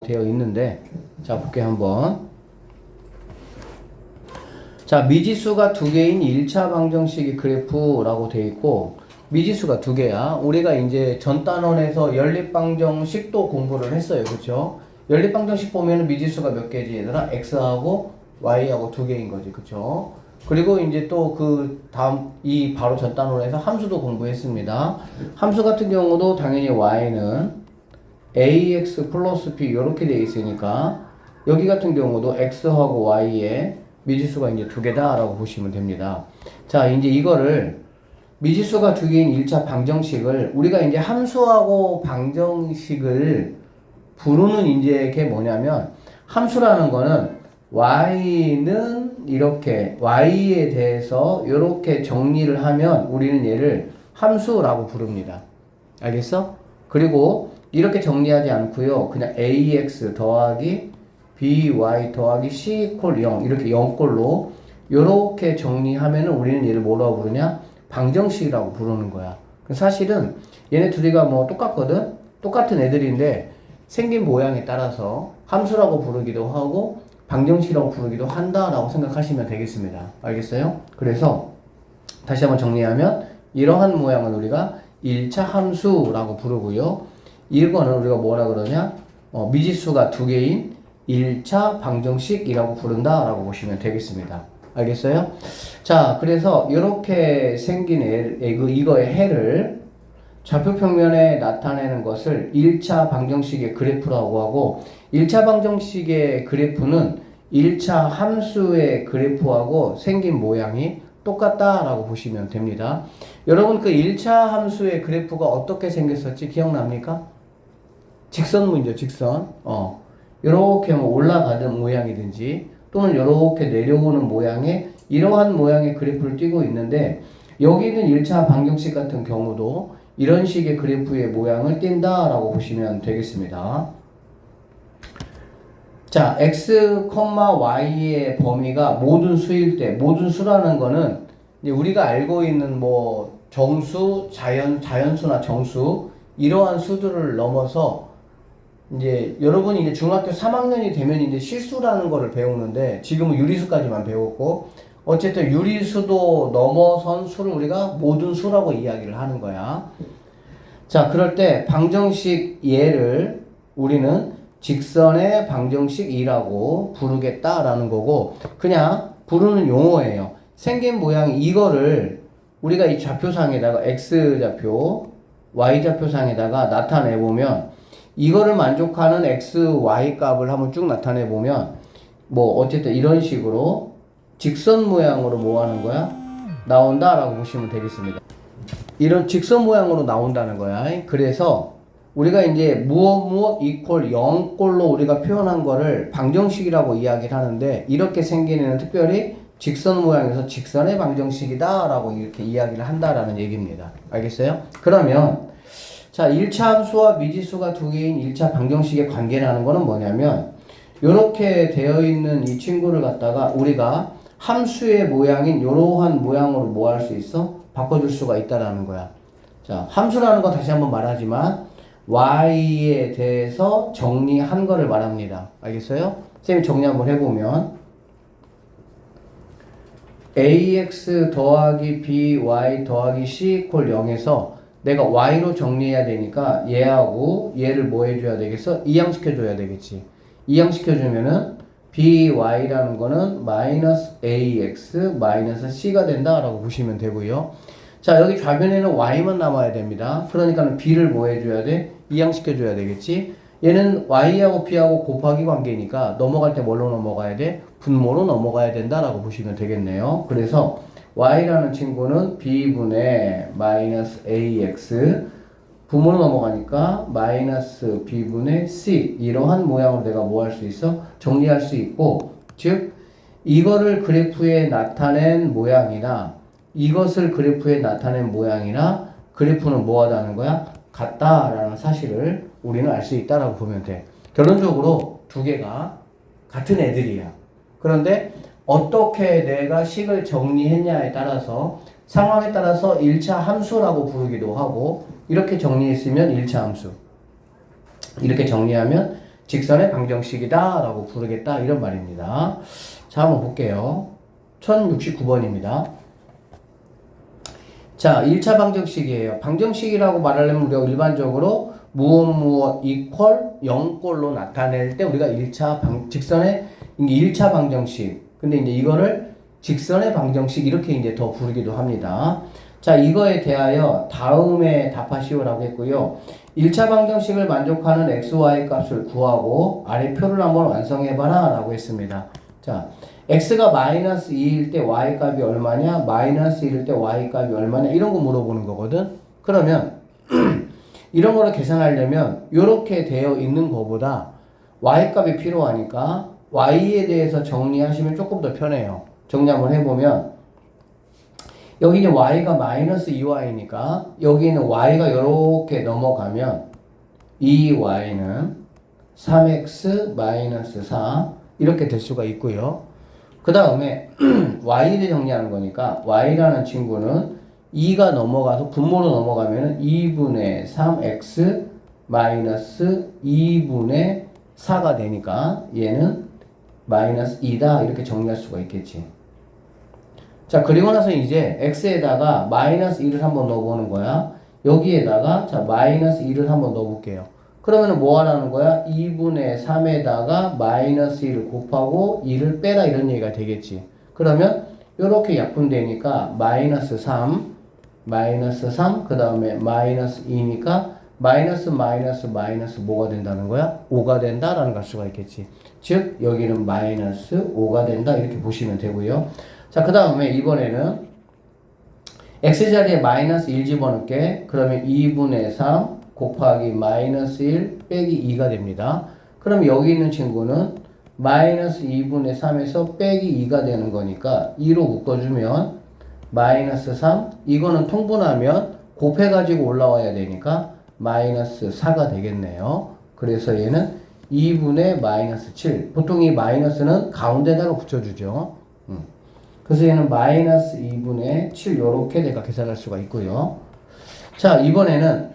되어 있는데, 자 볼게요 한번. 자, 미지수가 두 개인 1차 방정식의 그래프라고 되어 있고, 미지수가 두 개야. 우리가 이제 전 단원에서 연립방정식도 공부를 했어요. 그쵸? 연립방정식 보면은 미지수가 몇 개지 얘들아? x하고 y하고 두 개인 거지. 그쵸? 그리고 이제 또 그 다음 이 바로 전 단원에서 함수도 공부했습니다. 함수 같은 경우도 당연히 y는 ax 플러스 b 이렇게 되어 있으니까 여기 같은 경우도 x하고 y에 미지수가 이제 두 개다라고 보시면 됩니다. 자, 이제 이거를 미지수가 두 개인 1차 방정식을 우리가 이제 함수하고 방정식을 부르는 이제 게 뭐냐면, 함수라는 거는 y는 이렇게 y에 대해서 이렇게 정리를 하면 우리는 얘를 함수라고 부릅니다. 알겠어? 그리고 이렇게 정리하지 않고요, 그냥 ax 더하기 by 더하기 c 이퀄 0 이렇게 0꼴로 이렇게 정리하면은 우리는 얘를 뭐라고 부르냐? 방정식이라고 부르는 거야. 사실은 얘네 둘이가 뭐 똑같거든? 똑같은 애들인데 생긴 모양에 따라서 함수라고 부르기도 하고 방정식이라고 부르기도 한다라고 생각하시면 되겠습니다. 알겠어요? 그래서 다시 한번 정리하면 이러한 모양은 우리가 1차 함수라고 부르고요. 이거는 우리가 뭐라 그러냐? 미지수가 두 개인 1차 방정식이라고 부른다라고 보시면 되겠습니다. 알겠어요? 자, 그래서 이렇게 생긴 이거의 해를 좌표평면에 나타내는 것을 1차 방정식의 그래프라고 하고, 1차 방정식의 그래프는 1차 함수의 그래프하고 생긴 모양이 똑같다라고 보시면 됩니다. 여러분, 그 1차 함수의 그래프가 어떻게 생겼었지 기억납니까? 직선문이죠, 직선. 이렇게 올라가는 모양이든지 또는 이렇게 내려오는 모양의 이러한 모양의 그래프를 띄고 있는데, 여기는 1차 방정식 같은 경우도 이런 식의 그래프의 모양을 띈다라고 보시면 되겠습니다. 자, x, y의 범위가 모든 수일 때, 모든 수라는 거는 이제 우리가 알고 있는 뭐 정수, 자연수나 정수 이러한 수들을 넘어서 이제 여러분이 이제 중학교 3학년이 되면 이제 실수라는 거를 배우는데, 지금은 유리수까지만 배웠고, 어쨌든 유리수도 넘어선 수를 우리가 모든 수라고 이야기를 하는 거야. 자, 그럴 때 방정식 얘를 우리는 직선의 방정식이라고 부르겠다라는 거고, 그냥 부르는 용어예요. 생긴 모양이 이거를 우리가 이 좌표상에다가 x좌표, y좌표상에다가 나타내 보면, 이거를 만족하는 x, y 값을 한번 쭉 나타내 보면 뭐 어쨌든 이런 식으로 직선 모양으로 뭐 하는 거야? 나온다라고 보시면 되겠습니다. 이런 직선 모양으로 나온다는 거야. 그래서 우리가 이제 무엇 이퀄 0꼴로 우리가 표현한 거를 방정식이라고 이야기를 하는데, 이렇게 생긴 애는 특별히 직선 모양에서 직선의 방정식이다 라고 이렇게 이야기를 한다라는 얘기입니다. 알겠어요? 그러면 자, 1차 함수와 미지수가 두 개인 1차 방정식의 관계라는 거는 뭐냐면, 이렇게 되어 있는 이 친구를 갖다가 우리가 함수의 모양인 이러한 모양으로 뭐 할 수 있어? 바꿔줄 수가 있다라는 거야. 자, 함수라는 거 다시 한번 말하지만 y에 대해서 정리한 거를 말합니다. 알겠어요? 쌤이 정리 한번 해보면 ax 더하기 by 더하기 c 이퀄 0에서 내가 y로 정리해야 되니까 얘하고 얘를 뭐 해줘야 되겠어? 이항시켜줘야 되겠지. 이항시켜주면은 by라는 거는 마이너스 ax 마이너스 c가 된다라고 보시면 되고요. 자, 여기 좌변에는 y만 남아야 됩니다. 그러니까 b를 뭐 해줘야 돼? 이항시켜줘야 되겠지. 얘는 y하고 b하고 곱하기 관계니까 넘어갈 때 뭘로 넘어가야 돼? 분모로 넘어가야 된다라고 보시면 되겠네요. 그래서 y라는 친구는 b분의 마이너스 ax, 분모로 넘어가니까 마이너스 b분의 c, 이러한 모양으로 내가 뭐 할 수 있어? 정리할 수 있고, 즉 이거를 그래프에 나타낸 모양이나 이것을 그래프에 나타낸 모양이나 그래프는 뭐 하다는 거야? 같다라는 사실을 우리는 알 수 있다라고 보면 돼. 결론적으로 두 개가 같은 애들이야. 그런데 어떻게 내가 식을 정리했냐에 따라서, 상황에 따라서 1차 함수라고 부르기도 하고, 이렇게 정리했으면 1차 함수, 이렇게 정리하면 직선의 방정식이다 라고 부르겠다 이런 말입니다. 자, 한번 볼게요. 1069번입니다. 자, 1차 방정식이에요. 방정식이라고 말하려면 우리가 일반적으로 무엇 이퀄 0꼴로 나타낼 때 우리가 직선의 1차 방정식. 근데 이제 이거를 직선의 방정식 이렇게 이제 더 부르기도 합니다. 자, 이거에 대하여 다음에 답하시오라고 했고요. 1차 방정식을 만족하는 xy 값을 구하고 아래 표를 한번 완성해봐라 라고 했습니다. 자, x가 마이너스 2일 때 y 값이 얼마냐, 마이너스 1일 때 y 값이 얼마냐 이런 거 물어보는 거거든. 그러면 이런 거를 계산하려면 이렇게 되어 있는 거보다 y 값이 필요하니까 y에 대해서 정리하시면 조금 더 편해요. 정리 한번 해보면 여기 이제 y가 마이너스 2y니까 여기는 y가 이렇게 넘어가면 이 y는 3x 마이너스 4 이렇게 될 수가 있고요. 그 다음에 y를 정리하는 거니까 y라는 친구는 2가 넘어가서 분모로 넘어가면 2분의 3x 마이너스 2분의 4가 되니까 얘는 마이너스 2다 이렇게 정리할 수가 있겠지. 자, 그리고 나서 이제 x에다가 마이너스 1을 한번 넣어보는 거야. 여기에다가 자 마이너스 1을 한번 넣어볼게요. 그러면은 뭐 하라는 거야? 2분의 3에다가 마이너스 1을 곱하고 2를 빼라 이런 얘기가 되겠지. 그러면 이렇게 약분되니까 마이너스 3 그 다음에 마이너스 2니까 마이너스 뭐가 된다는 거야? 5가 된다라는 걸 수가 있겠지. 즉 여기는 마이너스 5가 된다 이렇게 보시면 되고요. 자, 그 다음에 이번에는 x자리에 마이너스 1 집어넣게. 그러면 2분의 3 곱하기 마이너스 1 빼기 2가 됩니다. 그럼 여기 있는 친구는 마이너스 2분의 3에서 빼기 2가 되는 거니까 2로 묶어주면 마이너스 3 이거는 통분하면 곱해가지고 올라와야 되니까 마이너스 4가 되겠네요. 그래서 얘는 2분의 마이너스 7 보통 이 마이너스는 가운데다가 붙여주죠. 그래서 얘는 마이너스 2분의 7 요렇게 내가 계산할 수가 있고요. 자, 이번에는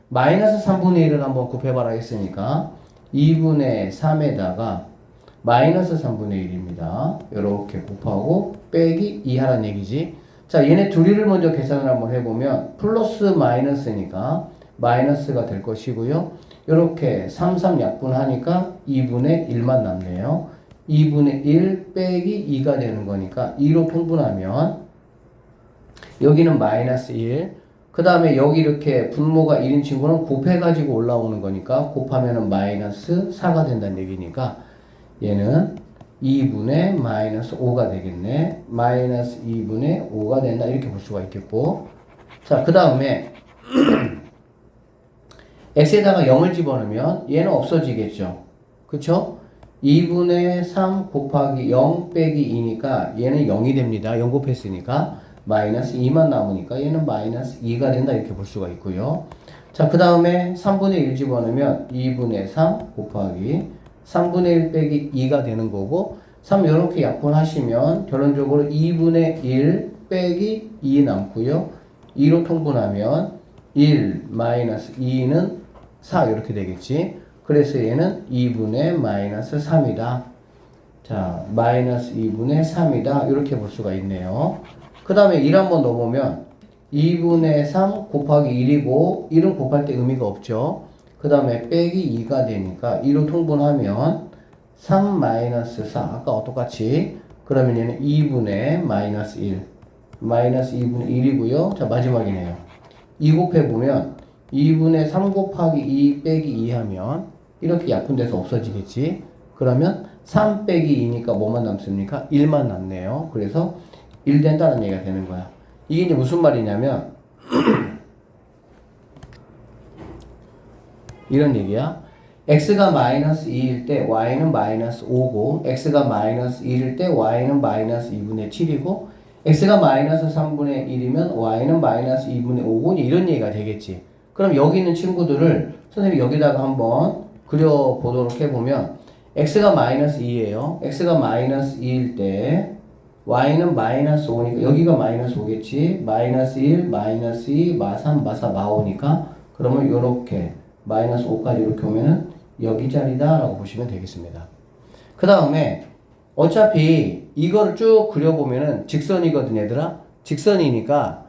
마이너스 3분의 1을 한번 곱해봐라 했으니까 2분의 3에다가 마이너스 3분의 1입니다. 요렇게 곱하고 빼기 2 하라는 얘기지. 자, 얘네 둘이를 먼저 계산을 한번 해보면 플러스 마이너스니까 마이너스가 될 것이고요. 요렇게 3 약분하니까 2분의 1만 남네요. 2분의 1 빼기 2가 되는 거니까 2로 통분하면 여기는 마이너스 1 그 다음에 여기 이렇게 분모가 1인 친구는 곱해가지고 올라오는 거니까 곱하면은 마이너스 4가 된다는 얘기니까 얘는 2분의 마이너스 5가 되겠네. 마이너스 2분의 5가 된다 이렇게 볼 수가 있겠고. 자, 그 다음에 x에다가 0을 집어넣으면 얘는 없어지겠죠. 그쵸? 2분의 3 곱하기 0 빼기 2니까 얘는 0이 됩니다. 0 곱했으니까 마이너스 2만 남으니까 얘는 마이너스 2가 된다 이렇게 볼 수가 있고요. 자, 그 다음에 3분의 1 집어넣으면 2분의 3 곱하기 3분의 1 빼기 2가 되는 거고 3 이렇게 약분하시면 결론적으로 2분의 1 빼기 2 남고요. 2로 통분하면 1 마이너스 2는 4 이렇게 되겠지. 그래서 얘는 2분의 마이너스 3이다. 자, 마이너스 2분의 3이다. 이렇게 볼 수가 있네요. 그 다음에 1 한번 넣어보면 2분의 3 곱하기 1이고 1은 곱할 때 의미가 없죠. 그 다음에 빼기 2가 되니까 2로 통분하면 3 마이너스 4 아까 똑같이 그러면 얘는 2분의 마이너스 1 마이너스 2분의 1이고요. 자, 마지막이네요. 2 곱해보면 2분의 3 곱하기 2 빼기 2 하면 이렇게 약분돼서 없어지겠지. 그러면 3 빼기 2니까 뭐만 남습니까? 1만 남네요. 그래서 1 된다는 얘기가 되는 거야. 이게 이제 무슨 말이냐면 이런 얘기야. x가 마이너스 2일 때 y는 마이너스 5고 x가 마이너스 1일 때 y는 마이너스 2분의 7이고 x가 마이너스 3분의 1이면 y는 마이너스 2분의 5고 이런 얘기가 되겠지. 그럼 여기 있는 친구들을 선생님이 여기다가 한번 그려보도록 해보면 x가 마이너스 2예요. x가 마이너스 2일 때 y는 마이너스 5니까 여기가 마이너스 5겠지. 마이너스 1, 마이너스 2, 마 3, 마 4, 마 5니까 그러면 요렇게 마이너스 5까지 이렇게 오면은 여기 자리다 라고 보시면 되겠습니다. 그 다음에 어차피 이거를 쭉 그려보면은 직선이거든 얘들아. 직선이니까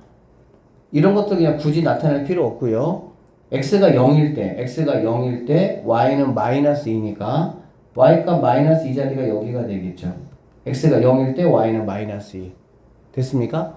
이런 것도 그냥 굳이 나타낼 필요 없고요. x가 0일 때 y는 마이너스 2니까 y값 마이너스 2 자리가 여기가 되겠죠. x가 0일 때 y는 마이너스 2 됐습니까?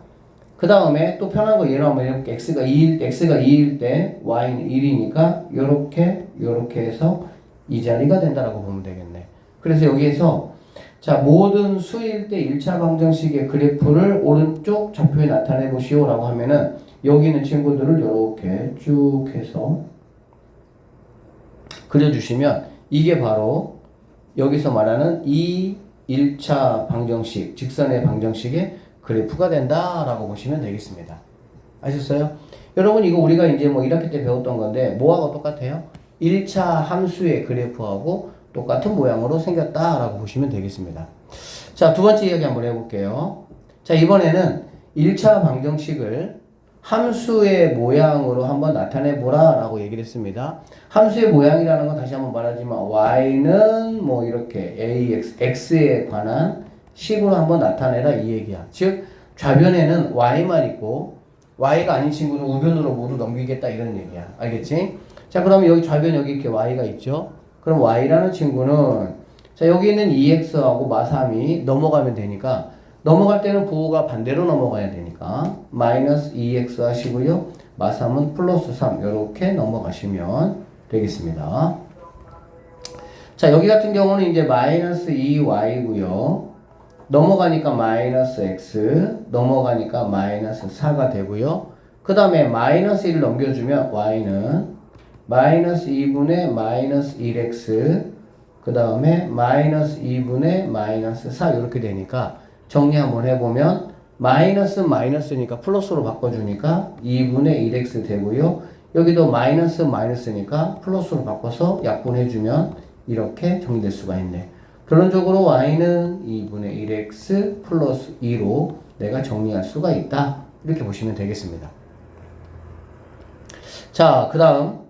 그 다음에 또 편한 거 예로 한번 해볼게. x가 2일 때 y는 1이니까 요렇게 해서 이 자리가 된다라고 보면 되겠네. 그래서 여기에서 자, 모든 수일 때 1차 방정식의 그래프를 오른쪽 좌표에 나타내 보시오 라고 하면은 여기 있는 친구들을 이렇게 쭉 해서 그려주시면 이게 바로 여기서 말하는 이 1차 방정식, 직선의 방정식의 그래프가 된다라고 보시면 되겠습니다. 아셨어요? 여러분 이거 우리가 이제 뭐 1학기 때 배웠던 건데 뭐하고 똑같아요? 1차 함수의 그래프하고 똑같은 모양으로 생겼다라고 보시면 되겠습니다. 자, 두 번째 이야기 한번 해볼게요. 자, 이번에는 1차 방정식을 함수의 모양으로 한번 나타내 보라 라고 얘기를 했습니다. 함수의 모양이라는 건 다시 한번 말하지만 y는 뭐 이렇게 ax, x에 관한 식으로 한번 나타내라 이 얘기야. 즉 좌변에는 y만 있고 y가 아닌 친구는 우변으로 모두 넘기겠다 이런 얘기야. 알겠지? 자, 그러면 여기 좌변 여기 이렇게 y가 있죠. 그럼 y라는 친구는 자, 여기 있는 2x하고 마3이 넘어가면 되니까 넘어갈 때는 부호가 반대로 넘어가야 되니까 마이너스 2x 하시고요. 마3은 플러스 3 이렇게 넘어가시면 되겠습니다. 자, 여기 같은 경우는 이제 마이너스 2y고요. 넘어가니까 마이너스 x, 넘어가니까 마이너스 4가 되고요. 그 다음에 마이너스 1을 넘겨주면 y는 마이너스 2분의 마이너스 1x, 그 다음에 마이너스 2분의 마이너스 4 이렇게 되니까 정리 한번 해보면 마이너스니까 플러스로 바꿔주니까 2분의 1x 되고요. 여기도 마이너스니까 플러스로 바꿔서 약분해주면 이렇게 정리될 수가 있네. 결론적으로 y는 2분의 1x 플러스 2로 내가 정리할 수가 있다. 이렇게 보시면 되겠습니다. 자, 그 다음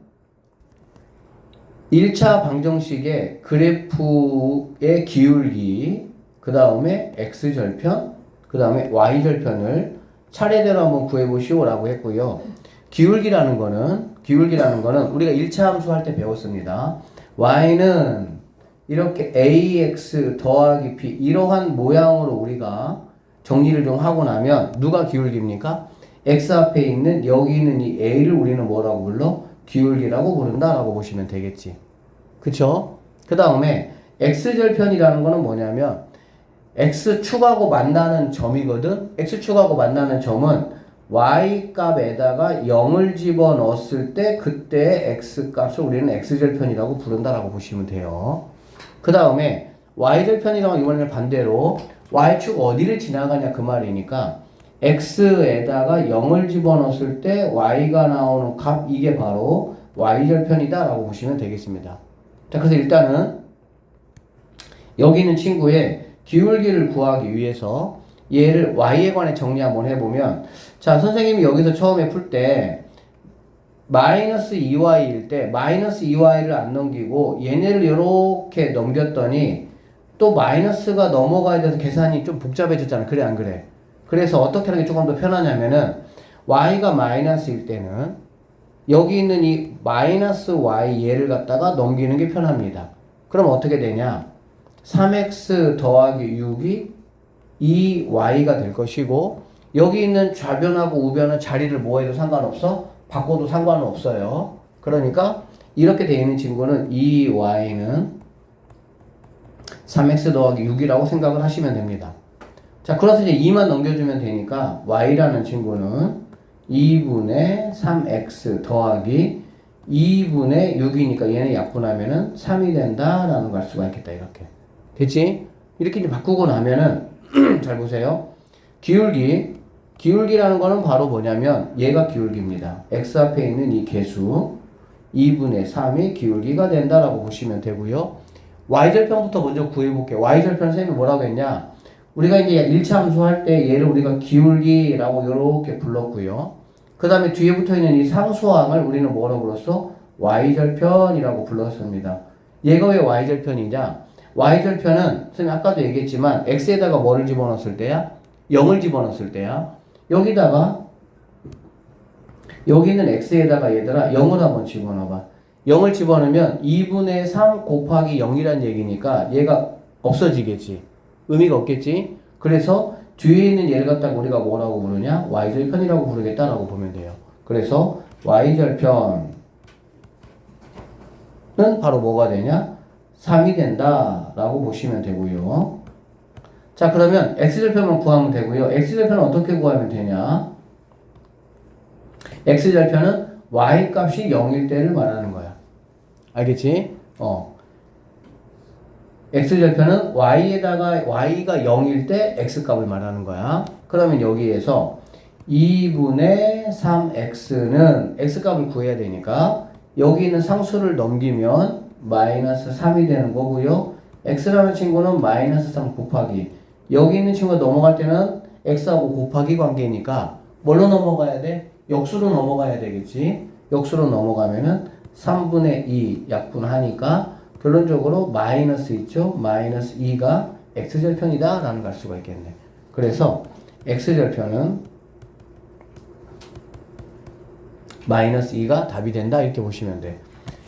1차 방정식의 그래프의 기울기, 그 다음에 x절편, 그 다음에 y절편을 차례대로 한번 구해보시오 라고 했고요. 기울기라는 거는 우리가 1차 함수 할 때 배웠습니다. y는 이렇게 ax 더하기 b 이러한 모양으로 우리가 정리를 좀 하고 나면 누가 기울기입니까? x 앞에 있는 여기 있는 이 a를 우리는 뭐라고 불러? 기울기라고 부른다라고 보시면 되겠지. 그쵸? 그 다음에 x절편이라는 거는 뭐냐면 x축하고 만나는 점이거든. x축하고 만나는 점은 y값에다가 0을 집어넣었을 때 그때의 x값을 우리는 x절편이라고 부른다라고 보시면 돼요. 그 다음에 y절편이라고 이번에는 반대로 y축 어디를 지나가냐 그 말이니까 x에다가 0을 집어넣었을 때 y가 나오는 값 이게 바로 y절편이다 라고 보시면 되겠습니다. 자, 그래서 일단은 여기 있는 친구의 기울기를 구하기 위해서 얘를 y에 관해 정리 한번 해보면 자, 선생님이 여기서 처음에 풀 때 마이너스 2y일 때 마이너스 2y를 안 넘기고 얘네를 이렇게 넘겼더니 또 마이너스가 넘어가야 돼서 계산이 좀 복잡해졌잖아. 그래 안 그래? 그래서 어떻게 하는 게 조금 더 편하냐면은 y가 마이너스일 때는 여기 있는 이 마이너스 y 얘를 갖다가 넘기는 게 편합니다. 그럼 어떻게 되냐? 3x 더하기 6이 2y가 될 것이고 여기 있는 좌변하고 우변은 자리를 뭐 해도 상관없어? 바꿔도 상관은 없어요. 그러니까 이렇게 되어 있는 친구는 2y는 3x 더하기 6이라고 생각을 하시면 됩니다. 자, 그래서 이제 2만 넘겨주면 되니까 y라는 친구는 2분의 3x 더하기 2분의 6이니까 얘네 약분하면은 3이 된다라는 걸 알 수가 있겠다. 이렇게. 됐지? 이렇게 이제 바꾸고 나면은 잘 보세요. 기울기라는 거는 바로 뭐냐면 얘가 기울기입니다. x 앞에 있는 이 개수 2분의 3이 기울기가 된다라고 보시면 되고요. y절편부터 먼저 구해볼게요. y절편 선생님이 뭐라고 했냐? 우리가 이제 1차 함수 할 때 얘를 우리가 기울기라고 이렇게 불렀고요. 그 다음에 뒤에 붙어 있는 이 상수항을 우리는 뭐라고 불렀어? y절편이라고 불렀습니다. 얘가 왜 y절편이냐? y절편은 선생님 아까도 얘기했지만 x에다가 뭐를 집어넣었을 때야? 0을 집어넣었을 때야. 여기다가 여기 있는 x에다가 얘들아 0을 한번 집어넣어봐. 0을 집어넣으면 2분의 3 곱하기 0이란 얘기니까 얘가 없어지겠지. 의미가 없겠지. 그래서 뒤에 있는 얘를 갖다가 우리가 뭐라고 부르냐? y절편이라고 부르겠다라고 보면 돼요. 그래서 y절편은 바로 뭐가 되냐? 3이 된다라고 보시면 되고요. 자, 그러면 x절편만 구하면 되고요. x절편은 어떻게 구하면 되냐? x절편은 y 값이 0일 때를 말하는 거야. 알겠지? x절편은 y에다가 y가 0일 때 x값을 말하는 거야. 그러면 여기에서 2분의 3x는 x값을 구해야 되니까 여기 있는 상수를 넘기면 마이너스 3이 되는 거고요. x라는 친구는 마이너스 3 곱하기 여기 있는 친구가 넘어갈 때는 x하고 곱하기 관계니까 뭘로 넘어가야 돼? 역수로 넘어가야 되겠지. 역수로 넘어가면은 3분의 2 약분하니까 결론적으로 마이너스 있죠. 마이너스 2가 x절편이다 라는 걸 알 수가 있겠네. 그래서 x절편은 마이너스 2가 답이 된다 이렇게 보시면 돼.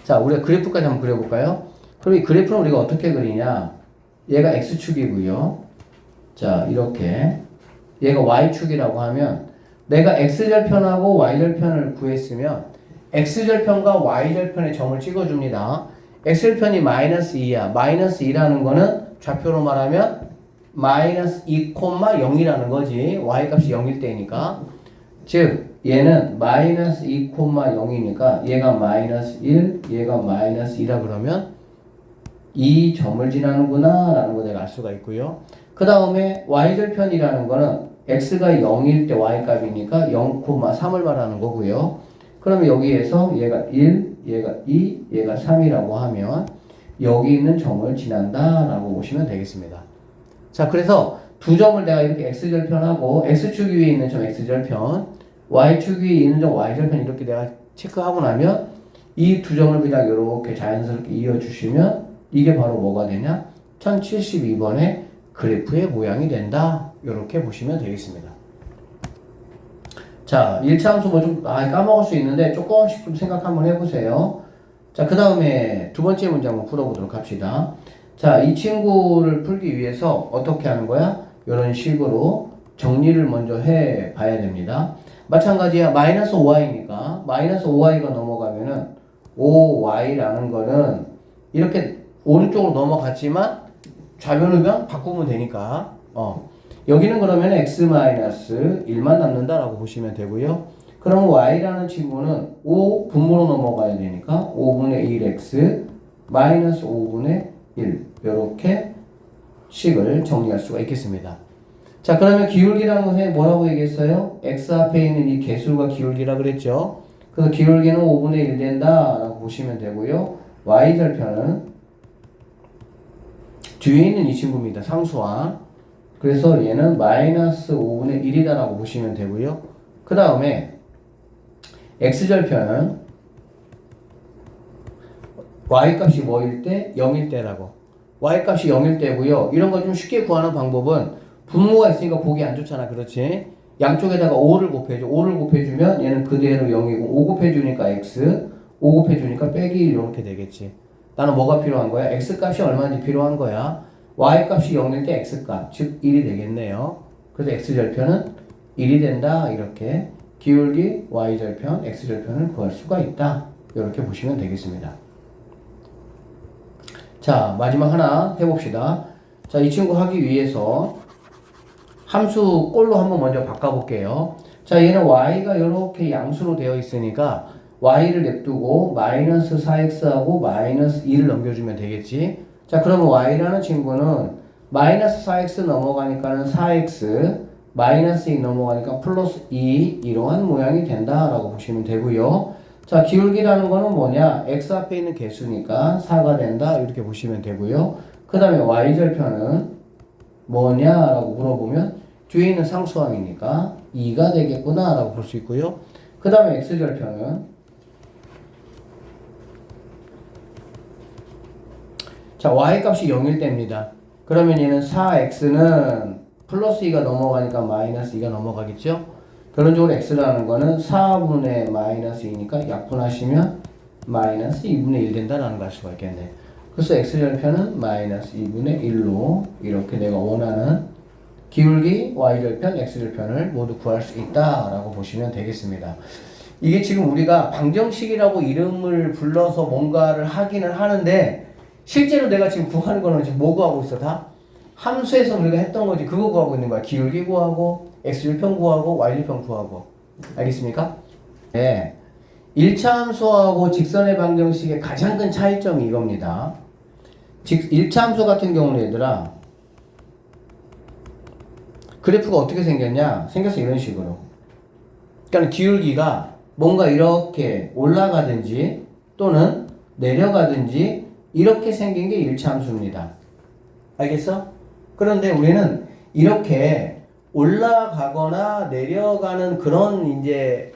자, 우리가 그래프까지 한번 그려볼까요? 그럼 이 그래프는 우리가 어떻게 그리냐? 얘가 x축이고요. 자, 이렇게 얘가 y축이라고 하면 내가 x절편하고 y절편을 구했으면 x절편과 y절편의 점을 찍어줍니다. x절편이 마이너스 2야. 마이너스 2라는 거는 좌표로 말하면 마이너스 2,0이라는 거지. y값이 0일 때니까. 즉 얘는 마이너스 2,0이니까 얘가 마이너스 1, 얘가 마이너스 2라 그러면 이 점을 지나는구나 라는 거 내가 알 수가 있고요. 그 다음에 y절편이라는 거는 x가 0일 때 y값이니까 0,3을 말하는 거고요. 그러면 여기에서 얘가 1, 얘가 2, 얘가 3이라고 하면 여기 있는 점을 지난다 라고 보시면 되겠습니다. 자, 그래서 두 점을 내가 이렇게 x절편하고 x축 위에 있는 점 x절편, y축 위에 있는 점 y절편 이렇게 내가 체크하고 나면 이 두 점을 그냥 이렇게 자연스럽게 이어주시면 이게 바로 뭐가 되냐? 1072번의 그래프의 모양이 된다. 이렇게 보시면 되겠습니다. 자, 1차 함수 뭐 좀 까먹을 수 있는데 조금씩 좀 생각 한번 해보세요. 자, 그 다음에 두 번째 문제 한번 풀어보도록 합시다. 자, 이 친구를 풀기 위해서 어떻게 하는 거야? 이런 식으로 정리를 먼저 해 봐야 됩니다. 마찬가지야. 마이너스 5y니까 마이너스 5y가 넘어가면은 5y라는 거는 이렇게 오른쪽으로 넘어갔지만 좌변으로 바꾸면 되니까 여기는 그러면 x-1만 남는다라고 보시면 되고요. 그럼 y라는 친구는 5 분모로 넘어가야 되니까 5분의 1x 마이너스 5분의 1 이렇게 식을 정리할 수가 있겠습니다. 자, 그러면 기울기라는 것에 뭐라고 얘기했어요? x 앞에 있는 이 개수가 기울기라 그랬죠. 그래서 기울기는 5분의 1 된다라고 보시면 되고요. y절편은 뒤에 있는 이 친구입니다. 상수항. 그래서 얘는 마이너스 5분의 1이다라고 보시면 되고요. 그 다음에 x절편은 y값이 뭐일 때? 0일 때라고. y값이 0일 때고요. 이런 거 좀 쉽게 구하는 방법은 분모가 있으니까 보기 안 좋잖아. 그렇지? 양쪽에다가 5를 곱해줘. 5를 곱해주면 얘는 그대로 0이고 5 곱해주니까 x, 5 곱해주니까 빼기 1 이렇게 되겠지. 나는 뭐가 필요한 거야? x값이 얼마인지 필요한 거야. y값이 0일 때 x값, 즉 1이 되겠네요. 그래서 x절편은 1이 된다. 이렇게 기울기 y절편, x절편을 구할 수가 있다. 이렇게 보시면 되겠습니다. 자, 마지막 하나 해봅시다. 자, 이 친구 하기 위해서 함수 꼴로 한번 먼저 바꿔볼게요. 자, 얘는 y가 이렇게 양수로 되어 있으니까 y를 냅두고 마이너스 4x하고 마이너스 2를 넘겨주면 되겠지. 자, 그러면 y라는 친구는 마이너스 4x 넘어가니까는 4x, 마이너스 2 넘어가니까 플러스 2 이러한 모양이 된다라고 보시면 되고요. 자, 기울기라는 거는 뭐냐? x 앞에 있는 개수니까 4가 된다 이렇게 보시면 되고요. 그 다음에 y절편은 뭐냐라고 물어보면 뒤에 있는 상수항이니까 2가 되겠구나 라고 볼 수 있고요. 그 다음에 x절편은 자, y값이 0일 때입니다. 그러면 얘는 4x는 플러스 2가 넘어가니까 마이너스 2가 넘어가겠죠? 결론적으로 x라는 거는 4분의 마이너스 2니까 약분하시면 마이너스 2분의 1 된다라는 걸 알 수가 있겠네. 그래서 x절편은 마이너스 2분의 1로 이렇게 내가 원하는 기울기 y절편, x절편을 모두 구할 수 있다라고 보시면 되겠습니다. 이게 지금 우리가 방정식이라고 이름을 불러서 뭔가를 하기는 하는데 실제로 내가 지금 구하는 거는 지금 뭐 구하고 있어? 다 함수에서 우리가 했던 거지. 그거 구하고 있는 거야. 기울기 구하고 x절편 구하고 y절편 구하고. 알겠습니까? 네. 1차 함수하고 직선의 방정식의 가장 큰 차이점이 이겁니다. 1차 함수 같은 경우는 얘들아 그래프가 어떻게 생겼냐? 생겼어 이런 식으로. 그러니까 기울기가 뭔가 이렇게 올라가든지 또는 내려가든지 이렇게 생긴 게 1차 함수입니다. 알겠어? 그런데 우리는 이렇게 올라가거나 내려가는 그런 이제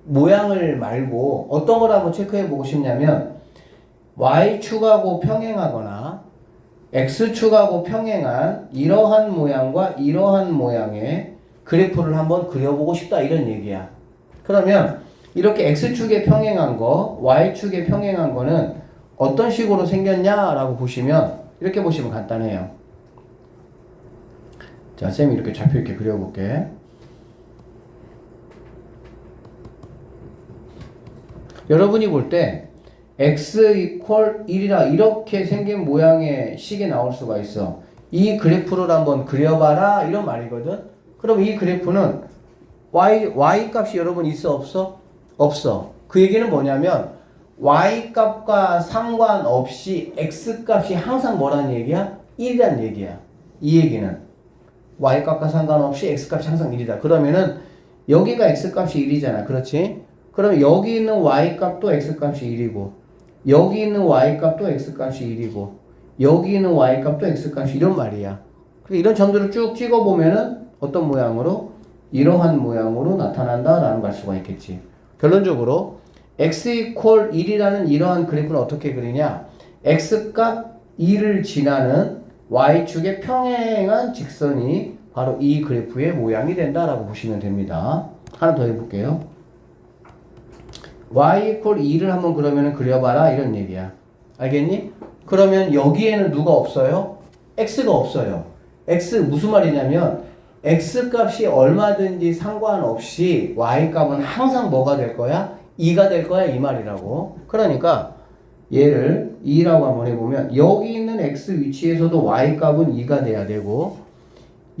모양을 말고 어떤 걸 한번 체크해 보고 싶냐면 y축하고 평행하거나 x축하고 평행한 이러한 모양과 이러한 모양의 그래프를 한번 그려보고 싶다 이런 얘기야. 그러면 이렇게 x축에 평행한 거, y축에 평행한 거는 어떤 식으로 생겼냐라고 보시면 이렇게 보시면 간단해요. 자, 쌤이 이렇게 좌표 이렇게 그려볼게. 여러분이 볼 때 x 이퀄 1이라 이렇게 생긴 모양의 식이 나올 수가 있어. 이 그래프를 한번 그려봐라 이런 말이거든. 그럼 이 그래프는 y 값이 여러분 있어 없어? 없어. 그 얘기는 뭐냐면 y 값과 상관없이 x 값이 항상 뭐라는 얘기야? 1이란 얘기야. 이 얘기는 y 값과 상관없이 x 값이 항상 1이다. 그러면은 여기가 x 값이 1이잖아. 그렇지? 그러면 여기 있는 y 값도 x 값이 1이고 여기 있는 y 값도 x 값이 1이고 여기 있는 y 값도 x 값이 이런 말이야. 이런 점들을 쭉 찍어 보면은 어떤 모양으로? 이러한 모양으로 나타난다라는 걸 알 수가 있겠지. 결론적으로 x 이퀄 1이라는 이러한 그래프는 어떻게 그리냐? x 값 2를 지나는 y축의 평행한 직선이 바로 이 그래프의 모양이 된다라고 보시면 됩니다. 하나 더 해볼게요. y 이퀄 2를 한번 그러면 그려봐라 이런 얘기야. 알겠니? 그러면 여기에는 누가 없어요? x가 없어요. x 무슨 말이냐면 x 값이 얼마든지 상관없이 y 값은 항상 뭐가 될 거야? 2가 될 거야 이 말이라고. 그러니까 얘를 2라고 한번 해보면 여기 있는 x 위치에서도 y 값은 2가 돼야 되고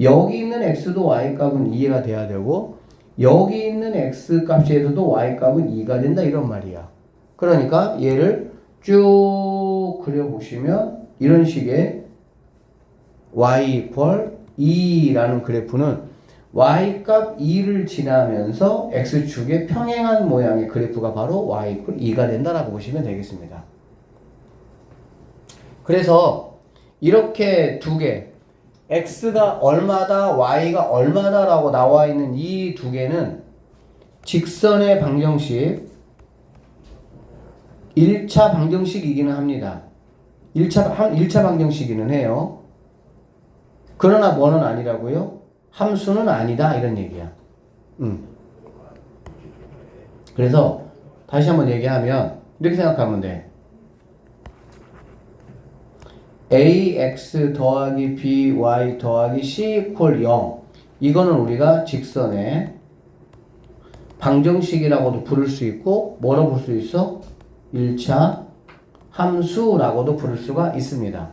여기 있는 x도 y 값은 2가 돼야 되고 여기 있는 x 값에서도 y 값은 2가 된다 이런 말이야. 그러니까 얘를 쭉 그려보시면 이런 식의 y 이퀄 2라는 그래프는 y 값 2를 지나면서 x축의 평행한 모양의 그래프가 바로 y 이퀄 2가 된다라고 보시면 되겠습니다. 그래서 이렇게 두 개 x가 얼마다 y가 얼마다 라고 나와 있는 이 두 개는 직선의 방정식 1차 방정식이기는 합니다. 1차 방정식이기는 해요. 그러나 뭐는 아니라고요? 함수는 아니다 이런 얘기야. 그래서 다시 한번 얘기하면 이렇게 생각하면 돼. ax 더하기 by 더하기 c 이퀄 0 이거는 우리가 직선의 방정식이라고도 부를 수 있고 뭐라고 부를 수 있어? 1차 함수라고도 부를 수가 있습니다.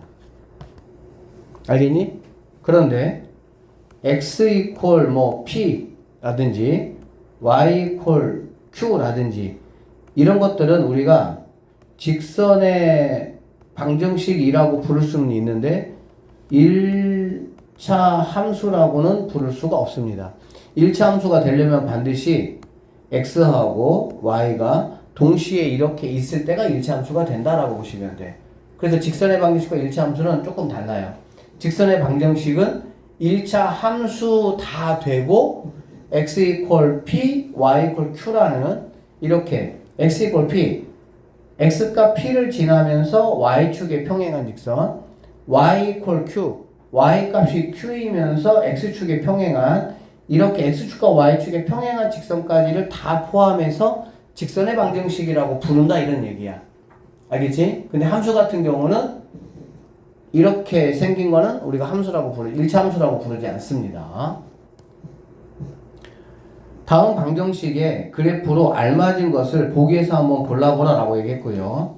알겠니? 그런데 x 이퀄 뭐 p 라든지 y 이퀄 q 라든지 이런 것들은 우리가 직선의 방정식이라고 부를 수는 있는데 1차 함수라고는 부를 수가 없습니다. 1차 함수가 되려면 반드시 x하고 y가 동시에 이렇게 있을 때가 1차 함수가 된다라고 보시면 돼. 그래서 직선의 방정식과 1차 함수는 조금 달라요. 직선의 방정식은 1차 함수 다 되고 x 이퀄 p, y 이퀄 q라는 이렇게 x 이퀄 p x값 p를 지나면서 y축에 평행한 직선 y equal q y값이 q이면서 x축에 평행한 이렇게 x축과 y축에 평행한 직선까지를 다 포함해서 직선의 방정식이라고 부른다 이런 얘기야. 알겠지? 근데 함수 같은 경우는 이렇게 생긴 거는 우리가 함수라고 1차 함수라고 부르지 않습니다. 다음 방정식의 그래프로 알맞은 것을 보기에서 한번 골라보라 라고 얘기했고요.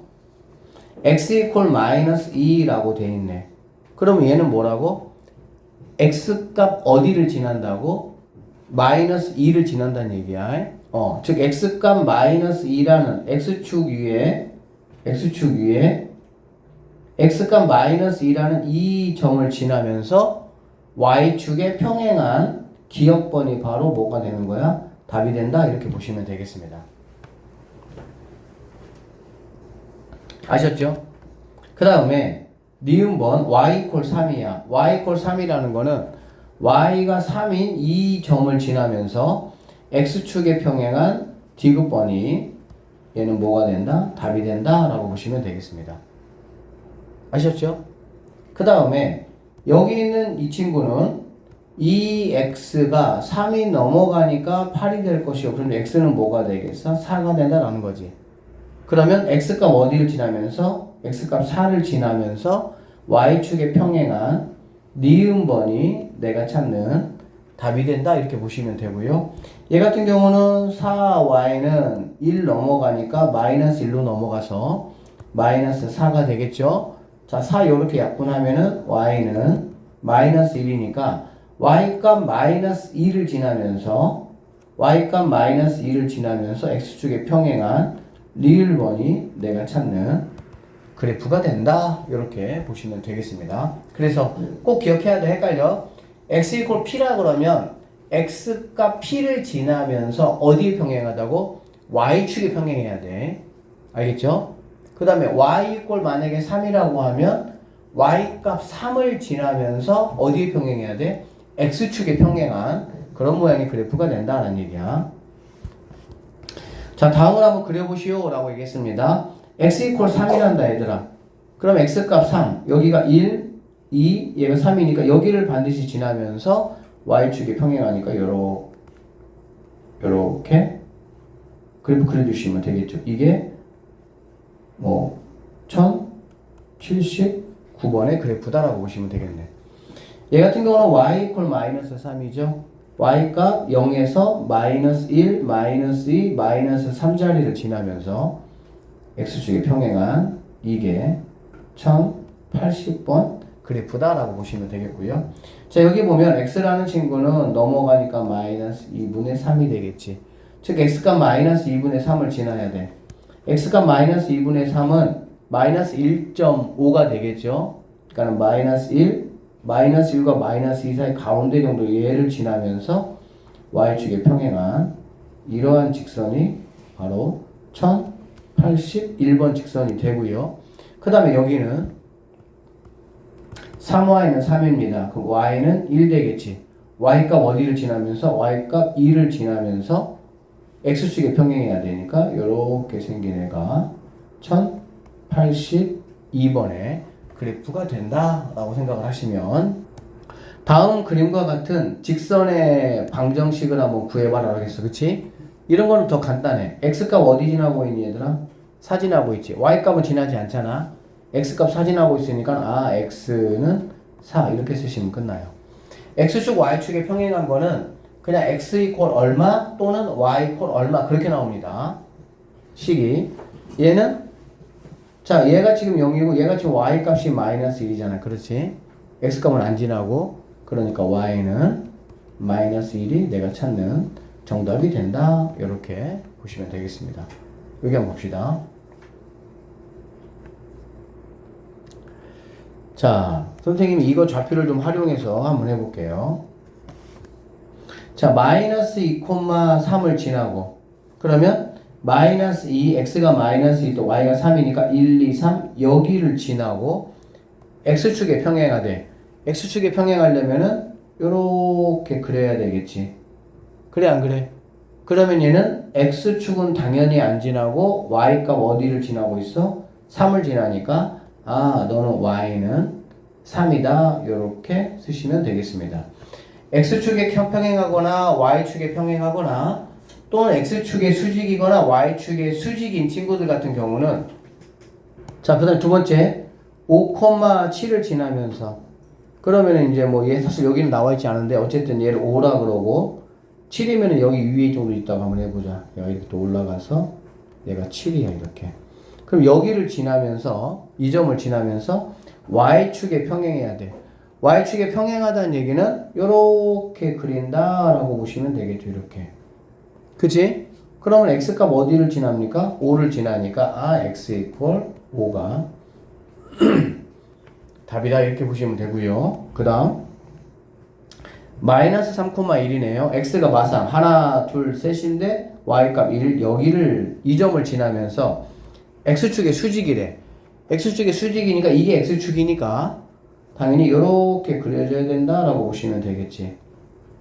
x equal 마이너스 2라고 돼 있네. 그럼 얘는 뭐라고? x값 어디를 지난다고? 마이너스 2를 지난다는 얘기야. 즉 x값 마이너스 2라는 x축 위에 x값 마이너스 2라는 이 점을 지나면서 y축에 평행한 기역번이 바로 뭐가 되는 거야? 답이 된다 이렇게 보시면 되겠습니다. 아셨죠? 그 다음에 니은번 y equal 3이야. y equal 3이라는 거는 y가 3인 이 점을 지나면서 x축에 평행한 디귿번이 얘는 뭐가 된다? 답이 된다 라고 보시면 되겠습니다. 아셨죠? 그 다음에 여기 있는 이 친구는 이 x가 3이 넘어가니까 8이 될 것이요. 그럼 x는 뭐가 되겠어? 4가 된다라는 거지. 그러면 x값 어디를 지나면서? x값 4를 지나면서 y축에 평행한 니은번이 내가 찾는 답이 된다 이렇게 보시면 되고요. 얘 같은 경우는 4y는 1 넘어가니까 마이너스 1로 넘어가서 마이너스 4가 되겠죠. 자, 4 이렇게 약분하면은 y는 마이너스 1이니까 y값 마이너스 2를 지나면서 x축에 평행한 리을번이 내가 찾는 그래프가 된다 이렇게 보시면 되겠습니다. 그래서 꼭 기억해야 돼. 헷갈려. x equal p라 그러면 x값 p를 지나면서 어디에 평행하다고? y축에 평행해야 돼. 알겠죠? 그 다음에 y equal 만약에 3이라고 하면 y값 3을 지나면서 어디에 평행해야 돼? x축에 평행한 그런 모양의 그래프가 된다는 얘기야. 자, 다음을 한번 그려보시오 라고 얘기했습니다. x equal 3이란다 얘들아. 그럼 x값 3 여기가 1, 2 얘가 3이니까 여기를 반드시 지나면서 y축에 평행하니까 요렇게 그래프 그려주시면 되겠죠. 이게 뭐 1079번의 그래프다라고 보시면 되겠네. 얘 같은 경우는 y equal 마이너스 3이죠. y값 0에서 마이너스 1, 마이너스 2, 마이너스 3자리를 지나면서 x축에 평행한 이게 1080번 그래프다라고 보시면 되겠고요. 자, 여기 보면 x라는 친구는 넘어가니까 마이너스 2분의 3이 되겠지. 즉 x값 마이너스 2분의 3을 지나야 돼. x값 마이너스 2분의 3은 마이너스 1.5가 되겠죠. 그러니까 마이너스 1, 마이너스 1과 마이너스 2 사이 가운데 정도 얘를 지나면서 y축에 평행한 이러한 직선이 바로 1081번 직선이 되고요. 그 다음에 여기는 3y는 3입니다. 그럼 y는 1 되겠지. y값 어디를 지나면서? y값 2를 지나면서 x축에 평행해야 되니까 이렇게 생긴 애가 1082번의 그래프가 된다라고 생각을 하시면 다음 그림과 같은 직선의 방정식을 한번 구해봐라 그랬어. 그치? 이런 거는 더 간단해. x값 어디 지나고 있니 얘들아? 4 지나고 있지. y값은 지나지 않잖아. x값 4 지나고 있으니까 x는 4 이렇게 쓰시면 끝나요. x축 y축에 평행한 거는 그냥 x 이퀄 얼마 또는 y 이퀄 얼마 그렇게 나옵니다. 식이. 얘는 자, 얘가 지금 0이고 얘가 지금 y 값이 마이너스 1이잖아. 그렇지? x 값은 안 지나고 그러니까 y는 마이너스 1이 내가 찾는 정답이 된다. 이렇게 보시면 되겠습니다. 여기 한번 봅시다. 자, 선생님이 이거 좌표를 좀 활용해서 한번 해볼게요. 자, 마이너스 2,3을 지나고 그러면 마이너스 2, x가 마이너스 2, 또 y가 3이니까 1, 2, 3 여기를 지나고 x축에 평행하되 x축에 평행하려면은 요렇게 그려야 되겠지. 그래 안 그래? 그러면 얘는 x축은 당연히 안 지나고 y값 어디를 지나고 있어? 3을 지나니까 너는 y는 3이다 이렇게 쓰시면 되겠습니다. x축에 평행하거나 y축에 평행하거나 또는 x축의 수직이거나 y축의 수직인 친구들 같은 경우는 자, 그 다음 두 번째 5,7을 지나면서 그러면은 이제 뭐 얘 사실 여기는 나와 있지 않은데 어쨌든 얘를 5라 그러고 7이면은 여기 위에 정도 있다고 한번 해보자. 얘가 이렇게 또 올라가서 얘가 7이야 이렇게. 그럼 여기를 지나면서 이 점을 지나면서 y축에 평행해야 돼. y축에 평행하다는 얘기는 요렇게 그린다라고 보시면 되겠죠. 이렇게. 그치? 그러면 x값 어디를 지납니까? 5를 지나니까 x equal 5가 답이다 이렇게 보시면 되고요. 그 다음 마이너스 3,1이네요. x가 마삼 하나 둘 셋인데 y값 1 여기를 이 점을 지나면서 x축의 수직이래. x축의 수직이니까 이게 x축이니까 당연히 이렇게 그려져야 된다라고 보시면 되겠지.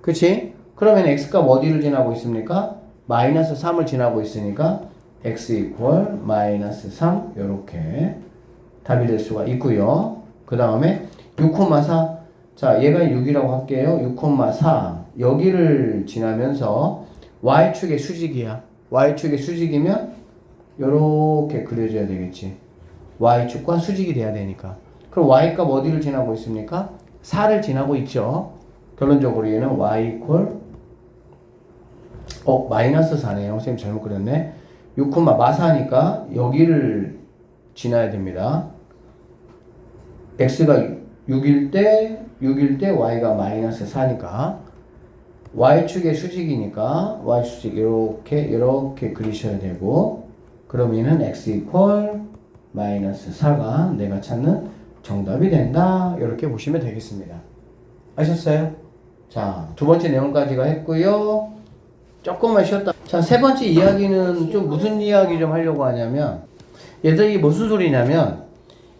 그치? 그러면 x값 어디를 지나고 있습니까? 마이너스 3을 지나고 있으니까 x equal 마이너스 3 이렇게 답이 될 수가 있고요. 그 다음에 6,4 자 얘가 6이라고 할게요. 6,4 여기를 지나면서 y축의 수직이야. y축의 수직이면 이렇게 그려줘야 되겠지. y축과 수직이 돼야 되니까. 그럼 y값 어디를 지나고 있습니까? 4를 지나고 있죠. 결론적으로 얘는 y equal 마이너스 4네요. 선생님 잘못 그렸네. 6,4니까 여기를 지나야 됩니다. x가 6일 때 y가 마이너스 4니까 y축의 수직이니까 y축 이렇게 그리셔야 되고 그러면은 x equal 마이너스 4가 내가 찾는 정답이 된다. 이렇게 보시면 되겠습니다. 아셨어요? 자, 두 번째 내용까지가 했고요. 조금만 쉬었다. 자, 세 번째 이야기는 좀 무슨 이야기 좀 하려고 하냐면 얘들 이게 무슨 소리냐면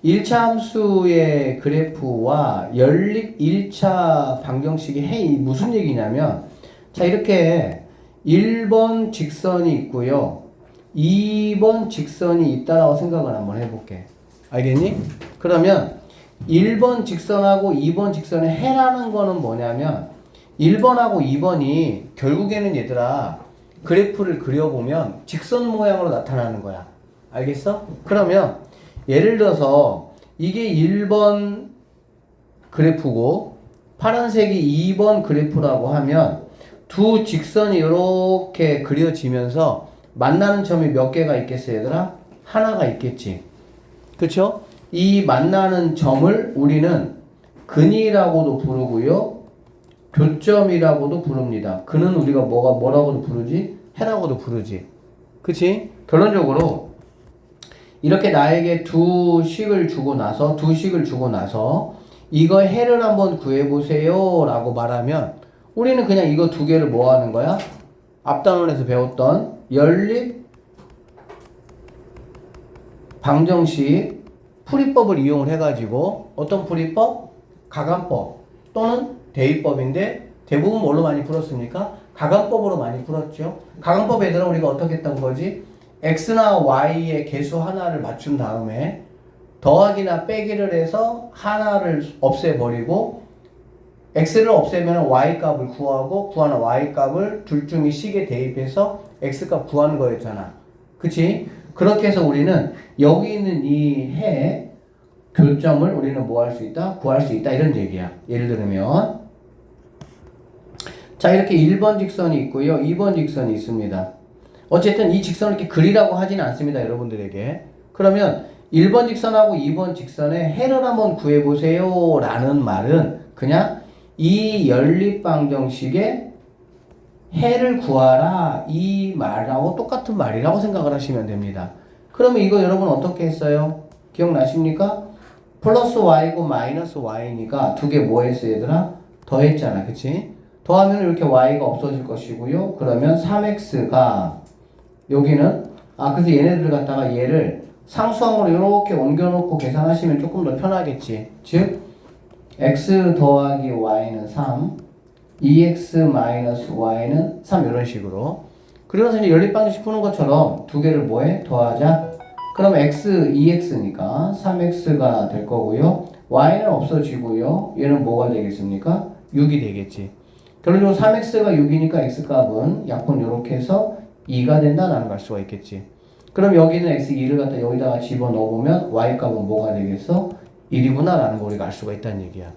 1차 함수의 그래프와 연립 1차 방정식이 무슨 얘기냐면 자 이렇게 1번 직선이 있고요 2번 직선이 있다라고 생각을 한번 해볼게. 알겠니? 그러면 1번 직선하고 2번 직선의 해라는 거는 뭐냐면 1번하고 2번이 결국에는 얘들아 그래프를 그려보면 직선 모양으로 나타나는 거야. 알겠어? 그러면 예를 들어서 이게 1번 그래프고 파란색이 2번 그래프라고 하면 두 직선이 이렇게 그려지면서 만나는 점이 몇 개가 있겠어요 얘들아? 하나가 있겠지. 그쵸? 이 만나는 점을 우리는 근이라고도 부르고요 교점이라고도 부릅니다. 근은 우리가 뭐라고도 부르지? 해라고도 부르지. 그치? 결론적으로 이렇게 나에게 두 식을 주고 나서 이거 해를 한번 구해보세요 라고 말하면 우리는 그냥 이거 두 개를 뭐 하는 거야? 앞 단원에서 배웠던 연립 방정식 풀이법을 이용을 해가지고 어떤 풀이법? 가간법 또는 대입법인데 대부분 뭘로 많이 풀었습니까? 가간법으로 많이 풀었죠. 가간법 얘들은 우리가 어떻게 했던 거지? x나 y의 개수 하나를 맞춘 다음에 더하기나 빼기를 해서 하나를 없애버리고 x를 없애면 y 값을 구하고 구하는 y 값을 둘 중에 식에 대입해서 x 값 구하는 거였잖아. 그치? 그렇게 해서 우리는 여기 있는 이 해 교점을 우리는 뭐 할 수 있다? 구할 수 있다. 이런 얘기야. 예를 들면 자 이렇게 1번 직선이 있고요 2번 직선이 있습니다. 어쨌든 이 직선을 이렇게 그리라고 하지는 않습니다. 여러분들에게. 그러면 1번 직선하고 2번 직선의 해를 한번 구해보세요 라는 말은 그냥 이 연립방정식의 해를 구하라 이 말하고 똑같은 말이라고 생각을 하시면 됩니다. 그러면 이거 여러분 어떻게 했어요? 기억나십니까? 플러스 y고 마이너스 y니까 두 개 뭐 했어 얘들아? 더했잖아. 그치? 더하면 이렇게 y가 없어질 것이고요. 그러면 3x가 여기는 그래서 얘네들 갖다가 얘를 상수항으로 이렇게 옮겨놓고 계산하시면 조금 더 편하겠지. 즉 x 더하기 y는 3 2x 마이너스 y는 3 이런 식으로 그러면서 이제 연립방정식 푸는 것처럼 두 개를 뭐해? 더하자. 그럼 x 2x니까 3x가 될 거고요. y는 없어지고요. 얘는 뭐가 되겠습니까? 6이 되겠지. 결론적으로 3x가 6이니까 x값은 약분 이렇게 해서 2가 된다라는 걸 알 수가 있겠지. 그럼 여기는 x 2를 갖다 여기다가 집어넣어보면 y값은 뭐가 되겠어? 1이구나 라는 걸 우리가 알 수가 있다는 얘기야.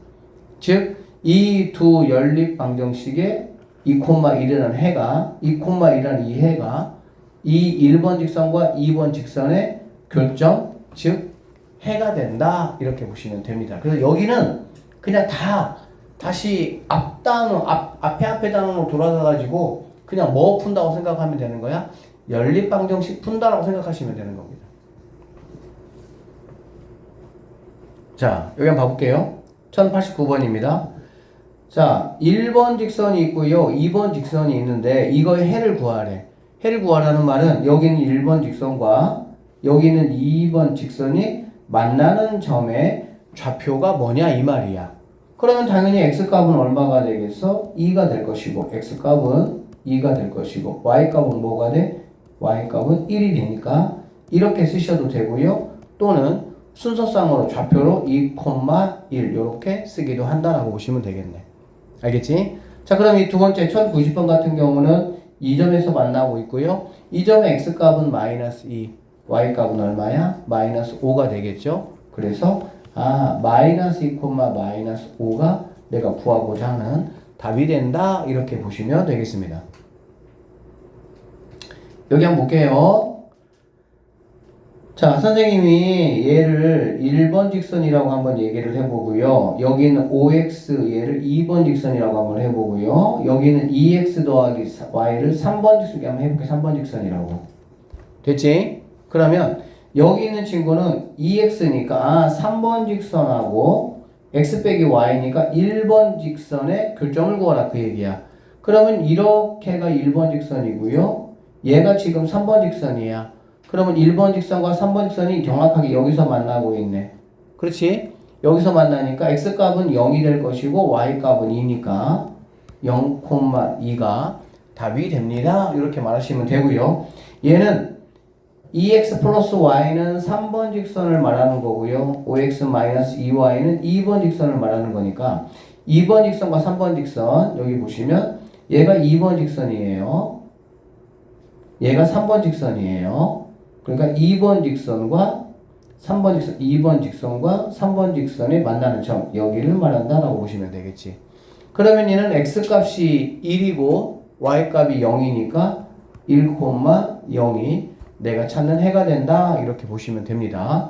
즉, 이 두 연립 방정식의 2,1이라는 해가 2,1이라는 이 해가 이 1번 직선과 2번 직선의 교점, 즉 해가 된다 이렇게 보시면 됩니다. 그래서 여기는 그냥 다 다시 앞에 단원으로 돌아가 가지고 그냥 뭐 푼다고 생각하면 되는 거야? 연립 방정식 푼다라고 생각하시면 되는 겁니다. 자, 여기 한번 봐볼게요. 1089번입니다. 자, 1번 직선이 있고요. 2번 직선이 있는데 이거의 해를 구하래. 해를 구하라는 말은 여기는 1번 직선과 여기는 2번 직선이 만나는 점의 좌표가 뭐냐 이 말이야. 그러면 당연히 x값은 얼마가 되겠어? 2가 될 것이고 x값은 2가 될 것이고 y값은 뭐가 돼? y값은 1이 되니까 이렇게 쓰셔도 되고요. 또는 순서상으로 좌표로 2,1 이렇게 쓰기도 한다라고 보시면 되겠네. 알겠지? 자, 그럼 이 두 번째 1090번 같은 경우는 이 점에서 만나고 있고요. 이 점의 x값은 마이너스 2, y값은 얼마야? 마이너스 5가 되겠죠? 그래서 마이너스 2, 마이너스 5가 내가 구하고자 하는 답이 된다 이렇게 보시면 되겠습니다. 여기 한번 볼게요. 자, 선생님이 얘를 1번 직선이라고 한번 얘기를 해보고요. 여기는 5x 얘를 2번 직선이라고 한번 해보고요. 여기는 2x 더하기 y를 3번 직선 한번 해볼게요. 3번 직선이라고. 됐지? 그러면 여기 있는 친구는 2x니까 3번 직선하고 x 빼기 y니까 1번 직선의 교점을 구하라 그 얘기야. 그러면 이렇게가 1번 직선이고요. 얘가 지금 3번 직선이야. 그러면 1번 직선과 3번 직선이 정확하게 여기서 만나고 있네. 그렇지? 여기서 만나니까 x값은 0이 될 것이고 y값은 2니까 0,2가 답이 됩니다. 이렇게 말하시면 되고요. 얘는 2x 플러스 y는 3번 직선을 말하는 거고요. 5x 마이너스 2y는 2번 직선을 말하는 거니까 2번 직선과 3번 직선 여기 보시면 얘가 2번 직선이에요. 얘가 3번 직선이에요. 그러니까 2번 직선과 3번 직선, 2번 직선과 3번 직선이 만나는 점 여기를 말한다라고 보시면 되겠지. 그러면 얘는 x값이 1이고 y값이 0이니까 1,0이 내가 찾는 해가 된다 이렇게 보시면 됩니다.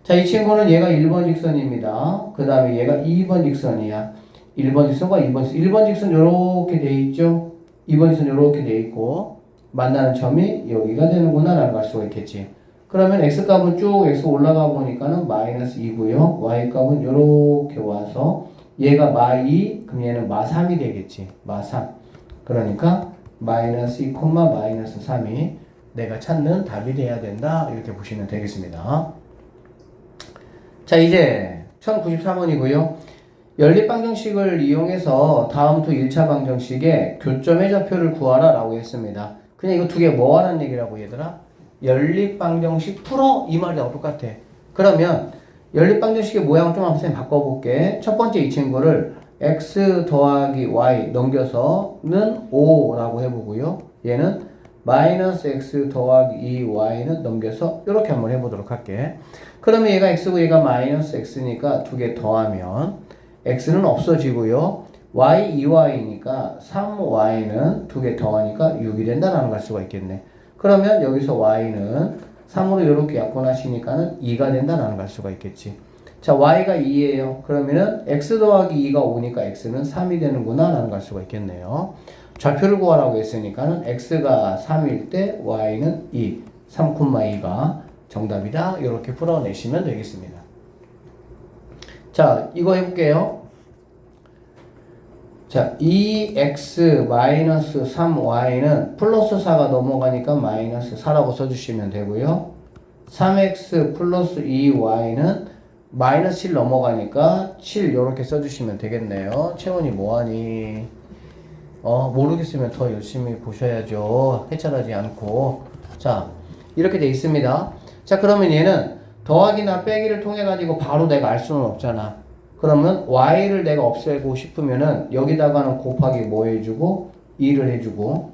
자, 이 친구는 얘가 1번 직선입니다. 그 다음에 얘가 2번 직선이야. 1번 직선과 2번 직선. 1번 직선 이렇게 돼 있죠. 2번 직선 이렇게 돼 있고 만나는 점이 여기가 되는구나 라는 걸 알 수가 있겠지. 그러면 x값은 쭉 x 올라가 보니까는 마이너스 2고요. y값은 이렇게 와서 얘가 마2 그럼 얘는 마3이 되겠지. 마3 그러니까 마이너스 2, 마이너스 3이 내가 찾는 답이 돼야 된다 이렇게 보시면 되겠습니다. 자, 이제 1094번이고요. 연립방정식을 이용해서 다음 두 1차 방정식의 교점의 좌표를 구하라 라고 했습니다. 그냥 이거 두 개 뭐 하는 얘기라고 얘들아? 연립방정식 풀어 이 말이랑 똑같아. 그러면 연립방정식의 모양을 좀 한번 바꿔볼게. 첫 번째 이 친구를 x 더하기 y 넘겨서는 5라고 해보고요. 얘는 마이너스 x 더하기 2y는 넘겨서 이렇게 한번 해보도록 할게. 그러면 얘가 x고 얘가 마이너스 x니까 두 개 더하면 x는 없어지고요. y 2y니까 3y는 두 개 더하니까 6이 된다라는 걸 알 수가 있겠네. 그러면 여기서 y는 3으로 이렇게 약분하시니까는 2가 된다라는 걸 알 수가 있겠지. 자, y가 2예요. 그러면은 x 더하기 2가 5니까 x는 3이 되는구나 라는 걸 알 수가 있겠네요. 좌표를 구하라고 했으니까는 x가 3일 때 y는 2, 3,2가 정답이다. 이렇게 풀어내시면 되겠습니다. 자, 이거 해볼게요. 자, 2x-3y는 플러스 4가 넘어가니까 마이너스 4라고 써주시면 되고요. 3x 플러스 2y는 마이너스 7 넘어가니까 7 이렇게 써주시면 되겠네요. 채원이 뭐하니? 모르겠으면 더 열심히 보셔야죠. 해찰하지 않고. 자, 이렇게 돼 있습니다. 자, 그러면 얘는 더하기나 빼기를 통해 가지고 바로 내가 알 수는 없잖아. 그러면 y를 내가 없애고 싶으면은 여기다가는 곱하기 뭐 해주고 2를 해주고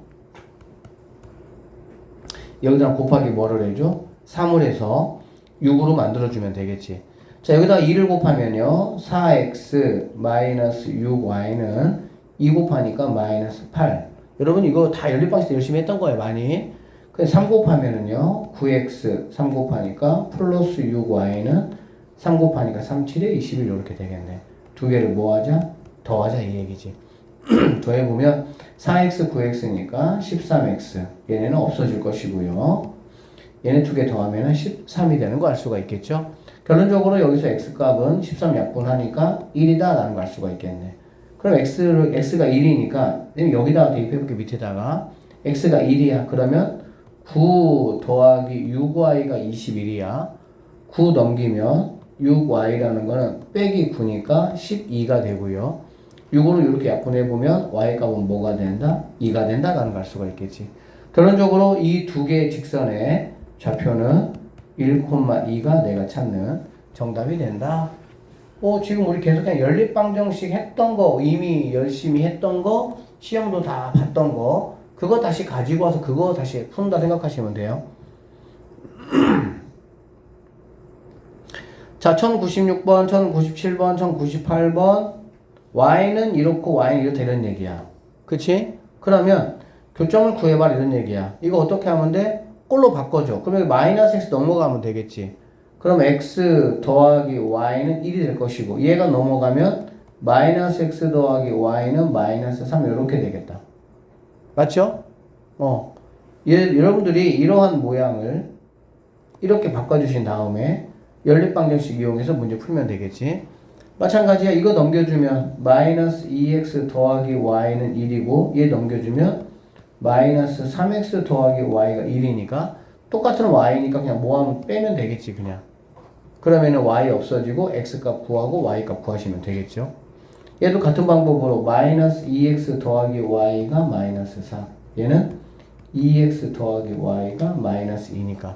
여기다가 곱하기 뭐를 해줘? 3을 해서 6으로 만들어주면 되겠지. 자, 여기다 2를 곱하면요 4x 마이너스 6y는 2 곱하니까 마이너스 8. 여러분 이거 다 연립방식 열심히 했던 거예요 많이. 그래서 3 곱하면은요 9x 3 곱하니까 플러스 6y는 3 곱하니까 3, 7에 21 이렇게 되겠네. 두 개를 뭐 하자? 더하자 이 얘기지. 더해보면 4x 9x니까 13x. 얘네는 없어질 것이고요. 얘네 두 개 더하면 13이 되는 거 알 수가 있겠죠. 결론적으로 여기서 x값은 13 약분하니까 1이다 라는 거 알 수가 있겠네. 그럼 x가 1이니까 여기다가 대입해볼게. 밑에다가 x가 1이야. 그러면 9 더하기 6y가 21이야. 9 넘기면 6y라는 거는 빼기 9니까 12가 되고요. 6으로 이렇게 약분해보면 y값은 뭐가 된다? 2가 된다라는 걸 알 수가 있겠지. 결론적으로 이 두 개의 직선의 좌표는 1,2가 내가 찾는 정답이 된다. 지금 우리 계속 그냥 연립방정식 했던 거, 이미 열심히 했던 거, 시험도 다 봤던 거, 그거 다시 가지고 와서 그거 다시 푼다 생각하시면 돼요. 자, 1096번, 1097번, 1098번. y는 이렇고 y는 이렇다 이런 얘기야. 그치? 그러면 교점을 구해봐라 이런 얘기야. 이거 어떻게 하면 돼? 꼴로 바꿔줘. 그럼 여기 마이너스 x 넘어가면 되겠지. 그럼 x 더하기 y는 1이 될 것이고 얘가 넘어가면 마이너스 x 더하기 y는 마이너스 3 이렇게 되겠다. 맞죠? 여러분들이 이러한 모양을 이렇게 바꿔주신 다음에 연립방정식 이용해서 문제 풀면 되겠지. 마찬가지야. 이거 넘겨주면 마이너스 2x 더하기 y는 1이고 얘 넘겨주면 마이너스 3x 더하기 y가 1이니까 똑같은 y니까 그냥 뭐하면 빼면 되겠지 그냥. 그러면은 y 없어지고 x값 구하고 y값 구하시면 되겠죠. 얘도 같은 방법으로 마이너스 2x 더하기 y가 마이너스 4. 얘는 2x 더하기 y가 마이너스 2니까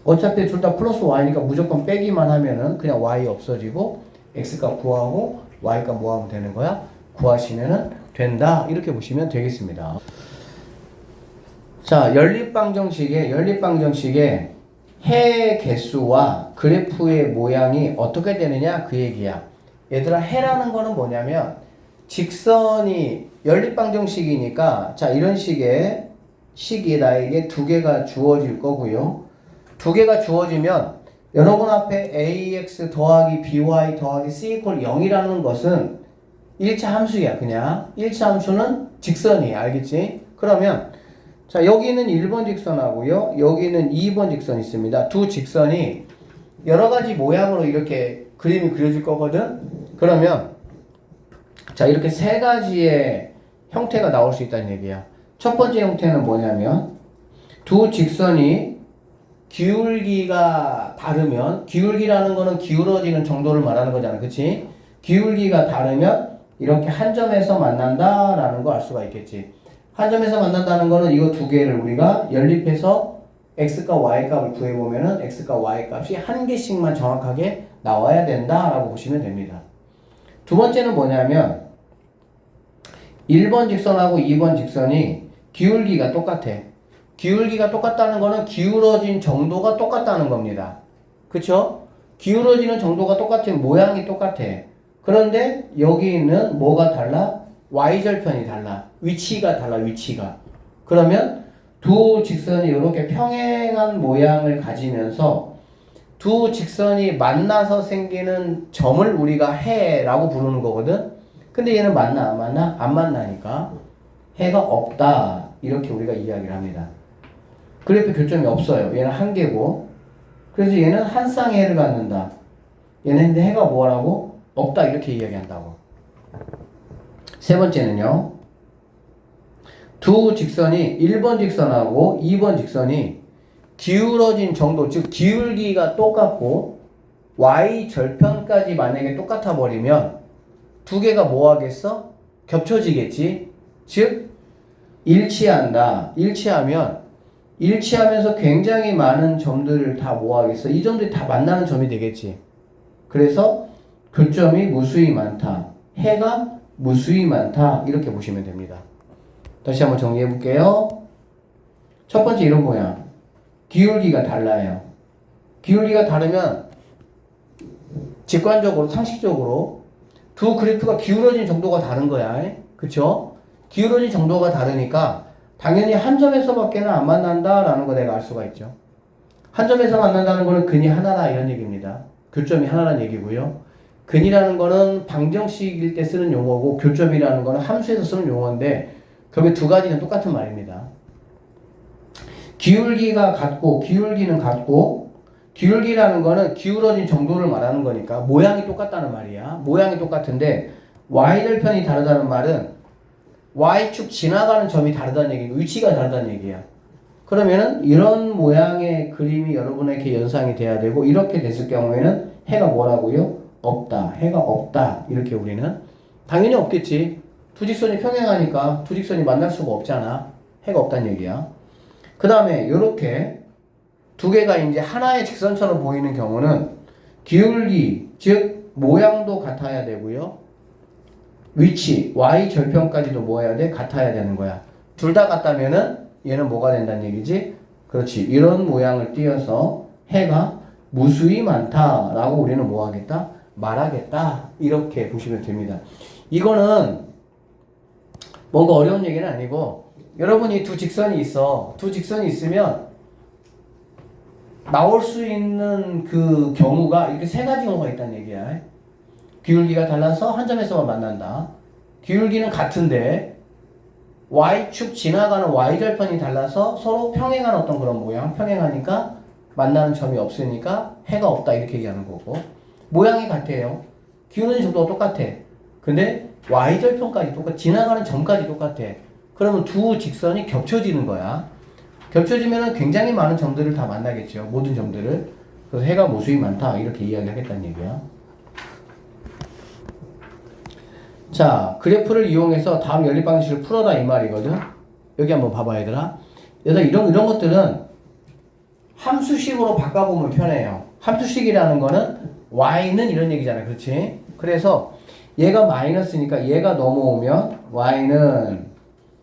어차피 둘 다 플러스 y니까 무조건 빼기만 하면은 그냥 y 없어지고 x값 구하고 y값 뭐 하면 되는 거야? 구하시면은 된다. 이렇게 보시면 되겠습니다. 자, 연립방정식의 해 개수와 그래프의 모양이 어떻게 되느냐 그 얘기야. 얘들아, 해라는 거는 뭐냐면 직선이 연립방정식이니까 자, 이런 식의 식이 나에게 두 개가 주어질 거고요. 두 개가 주어지면 여러분 앞에 ax 더하기 by 더하기 c 이퀄 0이라는 것은 1차 함수야. 그냥 1차 함수는 직선이야. 알겠지? 그러면 자, 여기는 1번 직선하고요. 여기는 2번 직선이 있습니다. 두 직선이 여러 가지 모양으로 이렇게 그림이 그려질 거거든. 그러면 자, 이렇게 세 가지의 형태가 나올 수 있다는 얘기야. 첫 번째 형태는 뭐냐면 두 직선이 기울기가 다르면, 기울기라는 거는 기울어지는 정도를 말하는 거잖아. 그치? 기울기가 다르면 이렇게 한 점에서 만난다라는 거 알 수가 있겠지. 한 점에서 만난다는 거는 이거 두 개를 우리가 연립해서 x값 y값을 구해보면은 x값 y값이 한 개씩만 정확하게 나와야 된다라고 보시면 됩니다. 두 번째는 뭐냐면 1번 직선하고 2번 직선이 기울기가 똑같아. 기울기가 똑같다는 거는 기울어진 정도가 똑같다는 겁니다. 그쵸? 기울어지는 정도가 똑같으면 모양이 똑같아. 그런데 여기는 뭐가 달라? y절편이 달라. 위치가 달라. 위치가. 그러면 두 직선이 이렇게 평행한 모양을 가지면서 두 직선이 만나서 생기는 점을 우리가 해라고 부르는 거거든. 근데 얘는 만나 안 만나? 안 만나니까 해가 없다. 이렇게 우리가 이야기를 합니다. 그래프 교점이 없어요. 얘는 한 개고. 그래서 얘는 한 쌍의 해를 갖는다. 얘는 근데 해가 뭐라고? 없다. 이렇게 이야기한다고. 세 번째는요. 두 직선이 1번 직선하고 2번 직선이 기울어진 정도, 즉 기울기가 똑같고 y절편까지 만약에 똑같아 버리면 두 개가 뭐 하겠어? 겹쳐지겠지. 즉 일치한다. 일치하면서 굉장히 많은 점들을 다 모아야겠어. 이 점들이 다 만나는 점이 되겠지. 그래서 교점이 무수히 많다. 해가 무수히 많다. 이렇게 보시면 됩니다. 다시 한번 정리해 볼게요. 첫 번째 이런 모양. 기울기가 달라요. 기울기가 다르면 직관적으로 상식적으로 두 그래프가 기울어진 정도가 다른 거야. 그쵸? 기울어진 정도가 다르니까 당연히 한 점에서밖에는 안 만난다라는 거 내가 알 수가 있죠. 한 점에서 만난다는 거는 근이 하나다 이런 얘기입니다. 교점이 하나라는 얘기고요. 근이라는 거는 방정식일 때 쓰는 용어고 교점이라는 거는 함수에서 쓰는 용어인데 결국에 두 가지는 똑같은 말입니다. 기울기가 같고 기울기는 같고 기울기라는 거는 기울어진 정도를 말하는 거니까 모양이 똑같다는 말이야. 모양이 똑같은데 y절편이 다르다는 말은 y축 지나가는 점이 다르다는 얘기고 위치가 다르다는 얘기야. 그러면은 이런 모양의 그림이 여러분에게 연상이 돼야 되고 이렇게 됐을 경우에는 해가 뭐라고요? 없다. 해가 없다. 이렇게 우리는 당연히 없겠지. 두 직선이 평행하니까 두 직선이 만날 수가 없잖아. 해가 없다는 얘기야. 그 다음에 이렇게 두 개가 이제 하나의 직선처럼 보이는 경우는 기울기, 즉 모양도 같아야 되고요. 위치, y 절편까지도 뭐 해야 돼? 같아야 되는 거야. 둘 다 같다면은 얘는 뭐가 된다는 얘기지? 그렇지. 이런 모양을 띄어서 해가 무수히 많다라고 우리는 뭐 하겠다? 말하겠다. 이렇게 보시면 됩니다. 이거는 뭔가 어려운 얘기는 아니고 여러분이 두 직선이 있어. 두 직선이 있으면 나올 수 있는 그 경우가 이렇게 세 가지 경우가 있다는 얘기야. 기울기가 달라서 한 점에서만 만난다. 기울기는 같은데 y축 지나가는 y절편이 달라서 서로 평행한 어떤 그런 모양, 평행하니까 만나는 점이 없으니까 해가 없다 이렇게 얘기하는 거고 모양이 같아요. 기울어진 정도가 똑같아. 근데 y절편까지 똑같아. 지나가는 점까지 똑같아. 그러면 두 직선이 겹쳐지는 거야. 겹쳐지면 굉장히 많은 점들을 다 만나겠죠. 모든 점들을. 그래서 해가 무수히 많다. 이렇게 이야기하겠다는 얘기야. 자, 그래프를 이용해서 다음 연립 방식을 풀어라 이 말이거든. 여기 한번 봐봐 얘들아. 얘들아 이런 것들은 함수식으로 바꿔보면 편해요. 함수식이라는 거는 y는 이런 얘기잖아. 그렇지? 그래서 얘가 마이너스니까 얘가 넘어오면 y는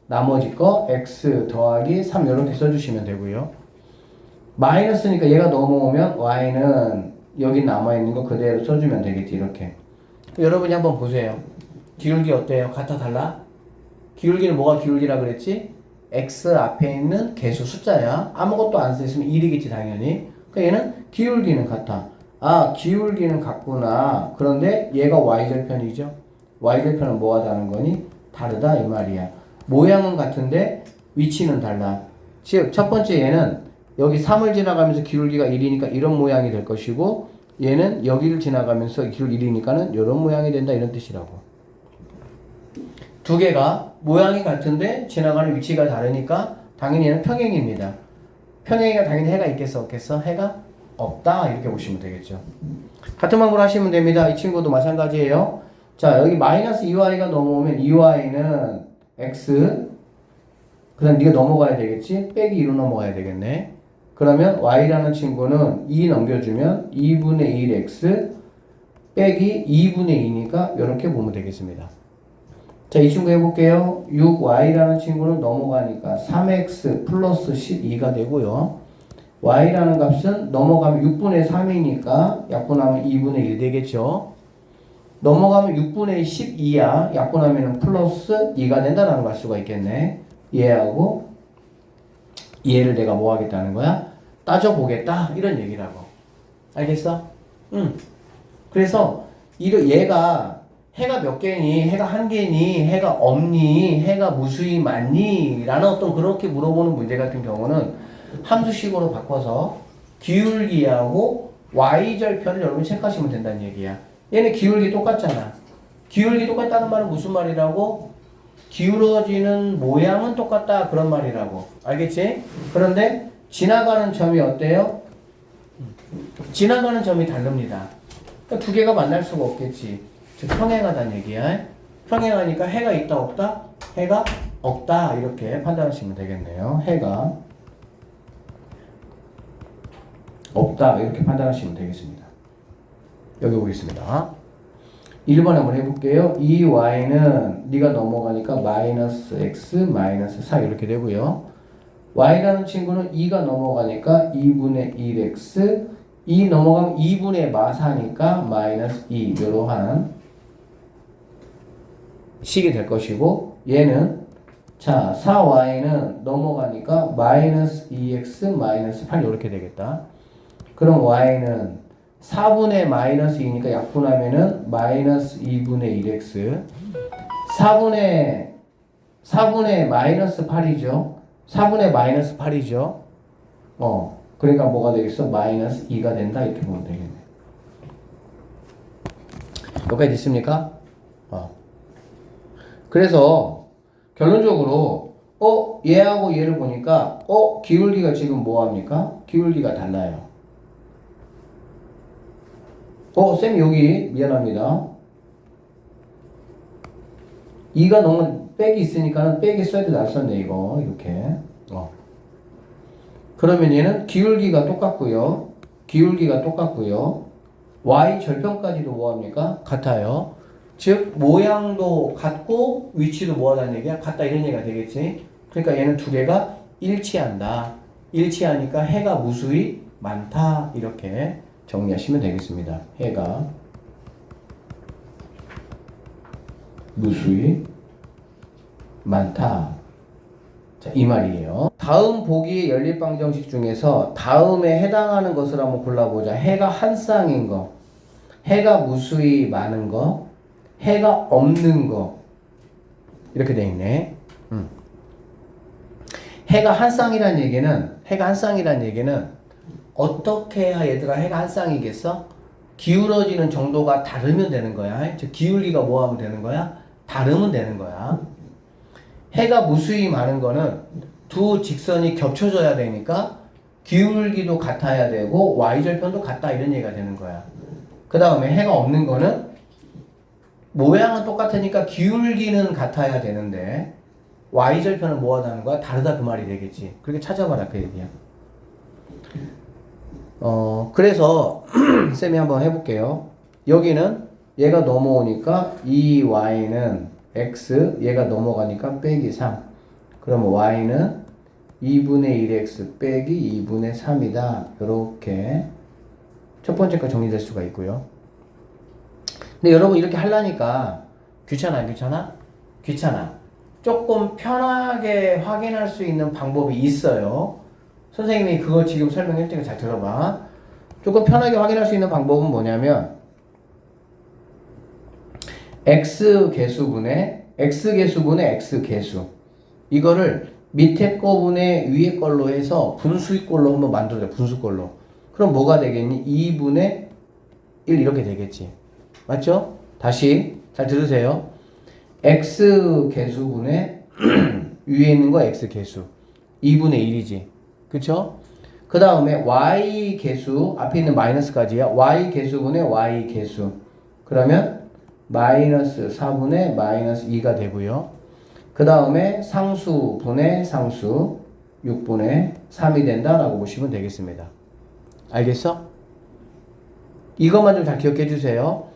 나머지 거 x 더하기 3 이렇게 써주시면 되고요. 마이너스니까 얘가 넘어오면 y는 여기 남아있는 거 그대로 써주면 되겠지. 이렇게. 여러분이 한번 보세요. 기울기 어때요? 같아 달라? 기울기는 뭐가 기울기라 그랬지? x 앞에 있는 개수 숫자야. 아무것도 안 써있으면 1이겠지 당연히. 그러니까 얘는 기울기는 같아. 아 기울기는 같구나. 그런데 얘가 y절편이죠. y절편은 뭐가 다른 거니? 다르다 이 말이야. 모양은 같은데 위치는 달라. 즉 첫 번째 얘는 여기 3을 지나가면서 기울기가 1이니까 이런 모양이 될 것이고 얘는 여기를 지나가면서 기울기 1이니까는 이런 모양이 된다 이런 뜻이라고. 두 개가 모양이 같은데 지나가는 위치가 다르니까 당연히 얘는 평행입니다. 평행이가 당연히 해가 있겠어 없겠어? 해가 없다 이렇게 보시면 되겠죠. 같은 방법으로 하시면 됩니다. 이 친구도 마찬가지예요. 자 여기 마이너스 2y가 넘어오면 2y는 x 그 다음 네가 넘어가야 되겠지? 빼기 2로 넘어가야 되겠네. 그러면 y라는 친구는 2 넘겨주면 2분의 1x 빼기 2분의 2니까 이렇게 보면 되겠습니다. 자, 이 친구 해볼게요. 6y라는 친구는 넘어가니까 3x 플러스 12가 되고요. y라는 값은 넘어가면 6분의 3이니까 약분하면 2분의 1 되겠죠. 넘어가면 6분의 12야. 약분하면 플러스 2가 된다라는 걸 알 수가 있겠네. 얘하고 얘를 내가 뭐 하겠다는 거야? 따져보겠다. 이런 얘기라고. 알겠어? 응. 그래서 얘가 해가 몇 개니? 해가 한 개니? 해가 없니? 해가 무수히 많니? 라는 어떤 그렇게 물어보는 문제 같은 경우는 함수식으로 바꿔서 기울기하고 y절편을 여러분 체크하시면 된다는 얘기야. 얘는 기울기 똑같잖아. 기울기 똑같다는 말은 무슨 말이라고? 기울어지는 모양은 똑같다 그런 말이라고. 알겠지? 그런데 지나가는 점이 어때요? 지나가는 점이 다릅니다. 그러니까 두 개가 만날 수가 없겠지. 즉 평행하다는 얘기야. 평행하니까 해가 있다 없다? 해가 없다 이렇게 판단하시면 되겠네요. 해가 없다 이렇게 판단하시면 되겠습니다. 여기 보겠습니다. 1번 한번 해볼게요. 이 y는 네가 넘어가니까 마이너스 x 마이너스 4 이렇게 되고요. y라는 친구는 2가 넘어가니까 2분의 1x 2 넘어가면 2분의 마사니까 마이너스 2 이러한 식이 될 것이고 얘는 자 4y는 넘어가니까 마이너스 2x 마이너스 8 이렇게 되겠다. 그럼 y는 4분의 마이너스 2니까 약분하면은 마이너스 2분의 1x 4분의 마이너스 8이죠. 4분의 마이너스 8이죠. 그러니까 뭐가 되겠어? 마이너스 2가 된다 이렇게 보면 되겠네. 여기까지 됐습니까? 그래서 결론적으로 얘하고 얘를 보니까 기울기가 지금 뭐합니까? 기울기가 달라요. 쌤 여기 미안합니다. 2가 너무 빽이 있으니까는 빽이 써야 돼. 날 썼네 이거 이렇게. 그러면 얘는 기울기가 똑같고요. 기울기가 똑같고요. y 절편까지도 뭐합니까? 같아요. 즉 모양도 같고 위치도 뭐하다는 얘기야? 같다 이런 얘기가 되겠지. 그러니까 얘는 두 개가 일치한다. 일치하니까 해가 무수히 많다 이렇게 정리하시면 되겠습니다. 해가 무수히 많다. 자, 이 말이에요. 다음 보기의 연립방정식 중에서 다음에 해당하는 것을 한번 골라보자. 해가 한 쌍인 거, 해가 무수히 많은 거, 해가 없는 거 이렇게 돼 있네. 해가 한 쌍이라는 얘기는 어떻게 해야 얘들아 해가 한 쌍이겠어? 기울어지는 정도가 다르면 되는 거야. 즉 기울기가 뭐 하면 되는 거야? 다르면 되는 거야. 해가 무수히 많은 거는 두 직선이 겹쳐져야 되니까 기울기도 같아야 되고 y절편도 같다 이런 얘기가 되는 거야. 그 다음에 해가 없는 거는 모양은 똑같으니까 기울기는 같아야 되는데 y절편은 뭐 하다는 거야? 다르다 그 말이 되겠지. 그렇게 찾아봐라 그 얘기야. 그래서 쌤이 한번 해볼게요. 여기는 얘가 넘어오니까 이 y는 x, 얘가 넘어가니까 빼기 3. 그러면 y는 2분의 1x 빼기 2분의 3이다. 이렇게 첫 번째 거 정리될 수가 있고요. 근데 여러분 이렇게 하려니까 귀찮아 안 귀찮아? 귀찮아. 조금 편하게 확인할 수 있는 방법이 있어요. 선생님이 그거 지금 설명할 테니까 잘 들어봐. 조금 편하게 확인할 수 있는 방법은 뭐냐면 x개수분의 x개수 이거를 밑에 거분의 위에 걸로 해서 분수꼴로 한번 만들어줘. 분수꼴로. 그럼 뭐가 되겠니? 2분의 1 이렇게 되겠지. 맞죠? 다시 잘 들으세요. x개수분의 위에 있는 거 x개수 2분의 1이지. 그쵸? 그 다음에 y개수 앞에 있는 마이너스까지야. y개수분의 y개수 그러면 마이너스 4분의 마이너스 2가 되고요. 그 다음에 상수분의 상수 6분의 3이 된다라고 보시면 되겠습니다. 알겠어? 이것만 좀 잘 기억해 주세요.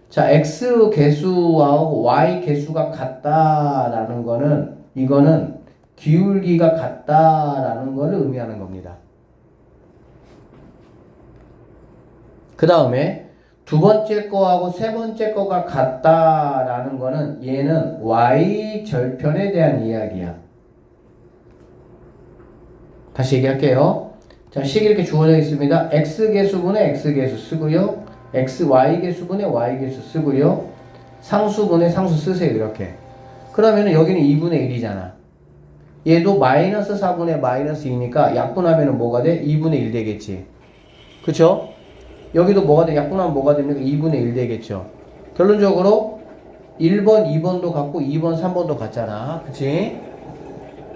자, x 개수하고 y 개수가 같다라는 거는 이거는 기울기가 같다라는 걸 의미하는 겁니다. 그 다음에 두 번째 거하고 세 번째 거가 같다라는 거는 얘는 y 절편에 대한 이야기야. 다시 얘기할게요. 자, 식이 이렇게 주어져 있습니다. x개수분의 x개수 쓰고요. y개수분의 y개수 쓰고요. 상수분의 상수 쓰세요. 이렇게. 그러면 여기는 2분의 1이잖아. 얘도 마이너스 4분의 마이너스 2니까 약분하면 뭐가 돼? 2분의 1 되겠지. 그쵸? 여기도 뭐가 돼? 약분하면 뭐가 됩니까? 2분의 1 되겠죠. 결론적으로 1번, 2번도 같고 2번, 3번도 같잖아. 그치?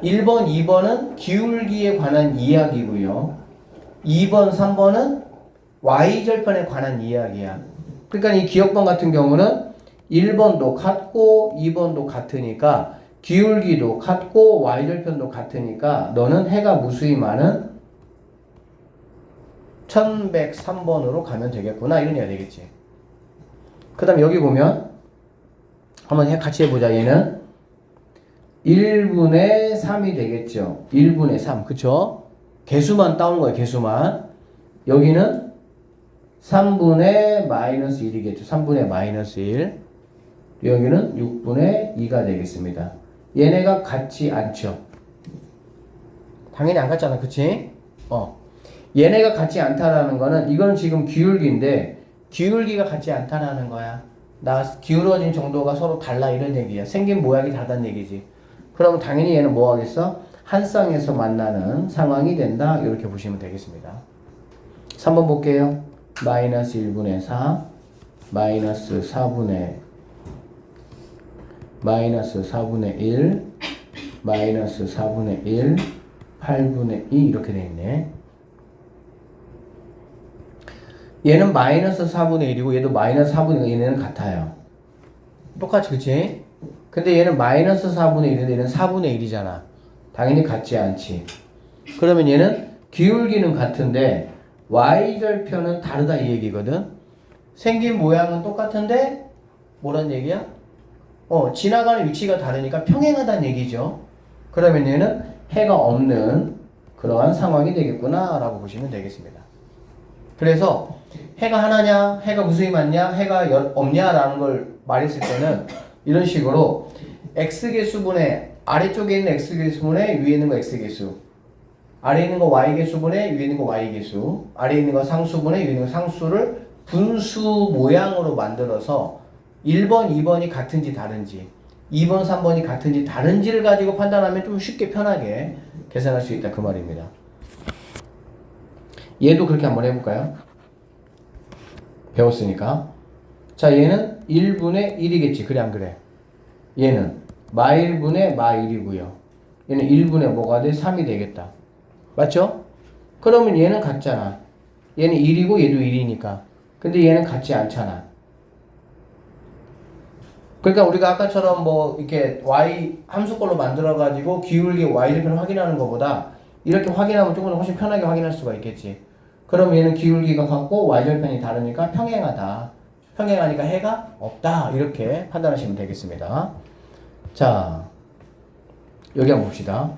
1번, 2번은 기울기에 관한 이야기고요. 2번, 3번은 y절편에 관한 이야기야. 그러니까 이 기억번 같은 경우는 1번도 같고 2번도 같으니까 기울기도 같고 y절편도 같으니까 너는 해가 무수히 많은 1103번으로 가면 되겠구나 이런 얘기가 되겠지. 그 다음 여기 보면 한번 같이 해보자. 얘는 1분의 3이 되겠죠. 1분의 3 그쵸? 개수만 따온 거예요. 개수만. 여기는 3분의 마이너스 1이겠죠. 3분의 마이너스 1. 여기는 6분의 2가 되겠습니다. 얘네가 같지 않죠. 당연히 안 같잖아. 그치? 얘네가 같지 않다라는 거는 이거는 지금 기울기인데 기울기가 같지 않다라는 거야. 나 기울어진 정도가 서로 달라 이런 얘기야. 생긴 모양이 다르다는 얘기지. 그러면 당연히 얘는 뭐 하겠어? 한 쌍에서 만나는 상황이 된다. 이렇게 보시면 되겠습니다. 3번 볼게요. 마이너스 1분의 4 마이너스 4분의 1 마이너스 4분의 1 8분의 2 이렇게 돼 있네. 얘는 마이너스 4분의 1이고 얘도 마이너스 4분의 1. 얘네는 같아요. 똑같이 그치? 근데 얘는 마이너스 4분의 1인데 얘는 4분의 1이잖아. 당연히 같지 않지. 그러면 얘는 기울기는 같은데 y절편은 다르다 이 얘기거든. 생긴 모양은 똑같은데 뭐란 얘기야? 지나가는 위치가 다르니까 평행하다는 얘기죠. 그러면 얘는 해가 없는 그러한 상황이 되겠구나 라고 보시면 되겠습니다. 그래서 해가 하나냐, 해가 무수히 많냐, 해가 없냐 라는 걸 말했을 때는 이런 식으로 x개수분의 아래쪽에 있는 x개수분의 위에 있는 거 x개수, 아래에 있는 거 y개수분의 위에 있는 거 y개수, 아래에 있는 거 상수분의 위에 있는 거 상수를 분수 모양으로 만들어서 1번, 2번이 같은지 다른지 2번, 3번이 같은지 다른지를 가지고 판단하면 좀 쉽게 편하게 계산할 수 있다 그 말입니다. 얘도 그렇게 한번 해볼까요? 배웠으니까. 자, 얘는 1분의 1이겠지. 그래 안 그래? 얘는 마1분의 마1이고요. 얘는 1분의 뭐가 돼? 3이 되겠다. 맞죠? 그러면 얘는 같잖아. 얘는 1이고 얘도 1이니까. 근데 얘는 같지 않잖아. 그러니까 우리가 아까처럼 뭐 이렇게 y 함수꼴로 만들어가지고 기울기 y절편을 확인하는 것보다 이렇게 확인하면 조금 더 훨씬 편하게 확인할 수가 있겠지. 그럼 얘는 기울기가 같고 y절편이 다르니까 평행하다. 평행하니까 해가 없다. 이렇게 판단하시면 되겠습니다. 자, 여기 한번 봅시다.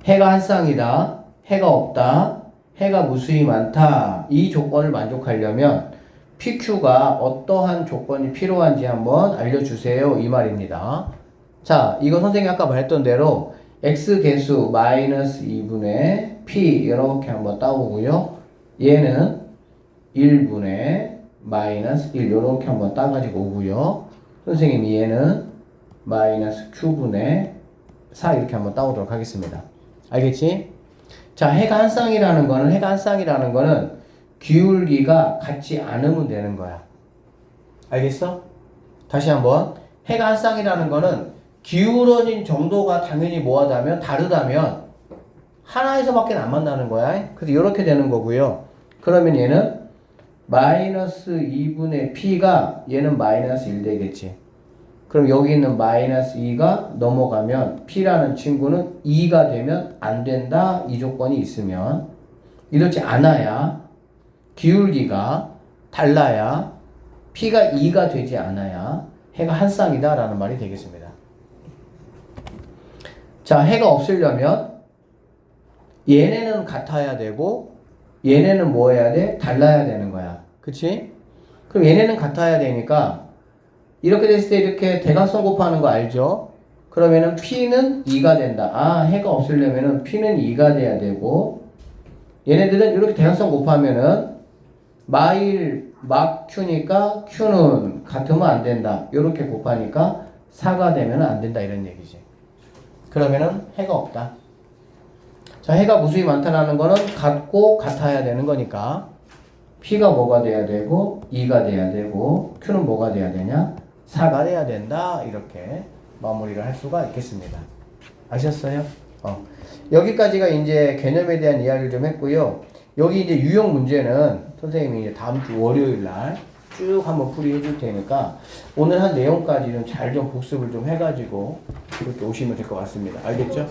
해가 한 쌍이다. 해가 없다. 해가 무수히 많다. 이 조건을 만족하려면 PQ가 어떠한 조건이 필요한지 한번 알려주세요. 이 말입니다. 자, 이거 선생님이 아까 말했던 대로 X개수 마이너스 2분의 P 이렇게 한번 따오고요. 얘는 1분의 마이너스 1 이렇게 한번 따가지고 오고요. 선생님이 얘는 마이너스 Q분의 4 이렇게 한번 따오도록 하겠습니다. 알겠지? 자, 해가 한 쌍이라는 거는 기울기가 같지 않으면 되는 거야. 알겠어? 다시 한번. 해가 한 쌍이라는 거는 기울어진 정도가 당연히 뭐하다면 다르다면 하나에서밖에 안 만나는 거야. 그래서 이렇게 되는 거고요. 그러면 얘는 마이너스 2분의 P가 얘는 마이너스 1 되겠지. 그럼 여기 있는 마이너스 2가 넘어가면 P라는 친구는 2가 되면 안 된다. 이 조건이 있으면 이렇지 않아야 기울기가 달라야 P가 2가 되지 않아야 해가 한 쌍이다 라는 말이 되겠습니다. 자, 해가 없으려면 얘네는 같아야 되고 얘네는 뭐 해야 돼? 달라야 되는 거야. 그치? 그럼 얘네는 같아야 되니까 이렇게 됐을 때 이렇게 대각선 곱하는 거 알죠? 그러면은 P는 2가 된다. 아, 해가 없으려면은 P는 2가 돼야 되고 얘네들은 이렇게 대각선 곱하면은 마일 막 Q니까 Q는 같으면 안 된다. 이렇게 곱하니까 4가 되면 안 된다 이런 얘기지. 그러면은 해가 없다. 자, 해가 무수히 많다라는 거는 같고 같아야 되는 거니까 P가 뭐가 돼야 되고 2가 돼야 되고 Q는 뭐가 돼야 되냐? 4가 돼야 된다. 이렇게 마무리를 할 수가 있겠습니다. 아셨어요? 여기까지가 이제 개념에 대한 이야기를 좀 했고요. 여기 이제 유형 문제는 선생님이 이제 다음 주 월요일 날 쭉 한번 풀이해 줄 테니까 오늘 한 내용까지는 잘 좀 복습을 좀 해가지고 그렇게 오시면 될 것 같습니다. 알겠죠?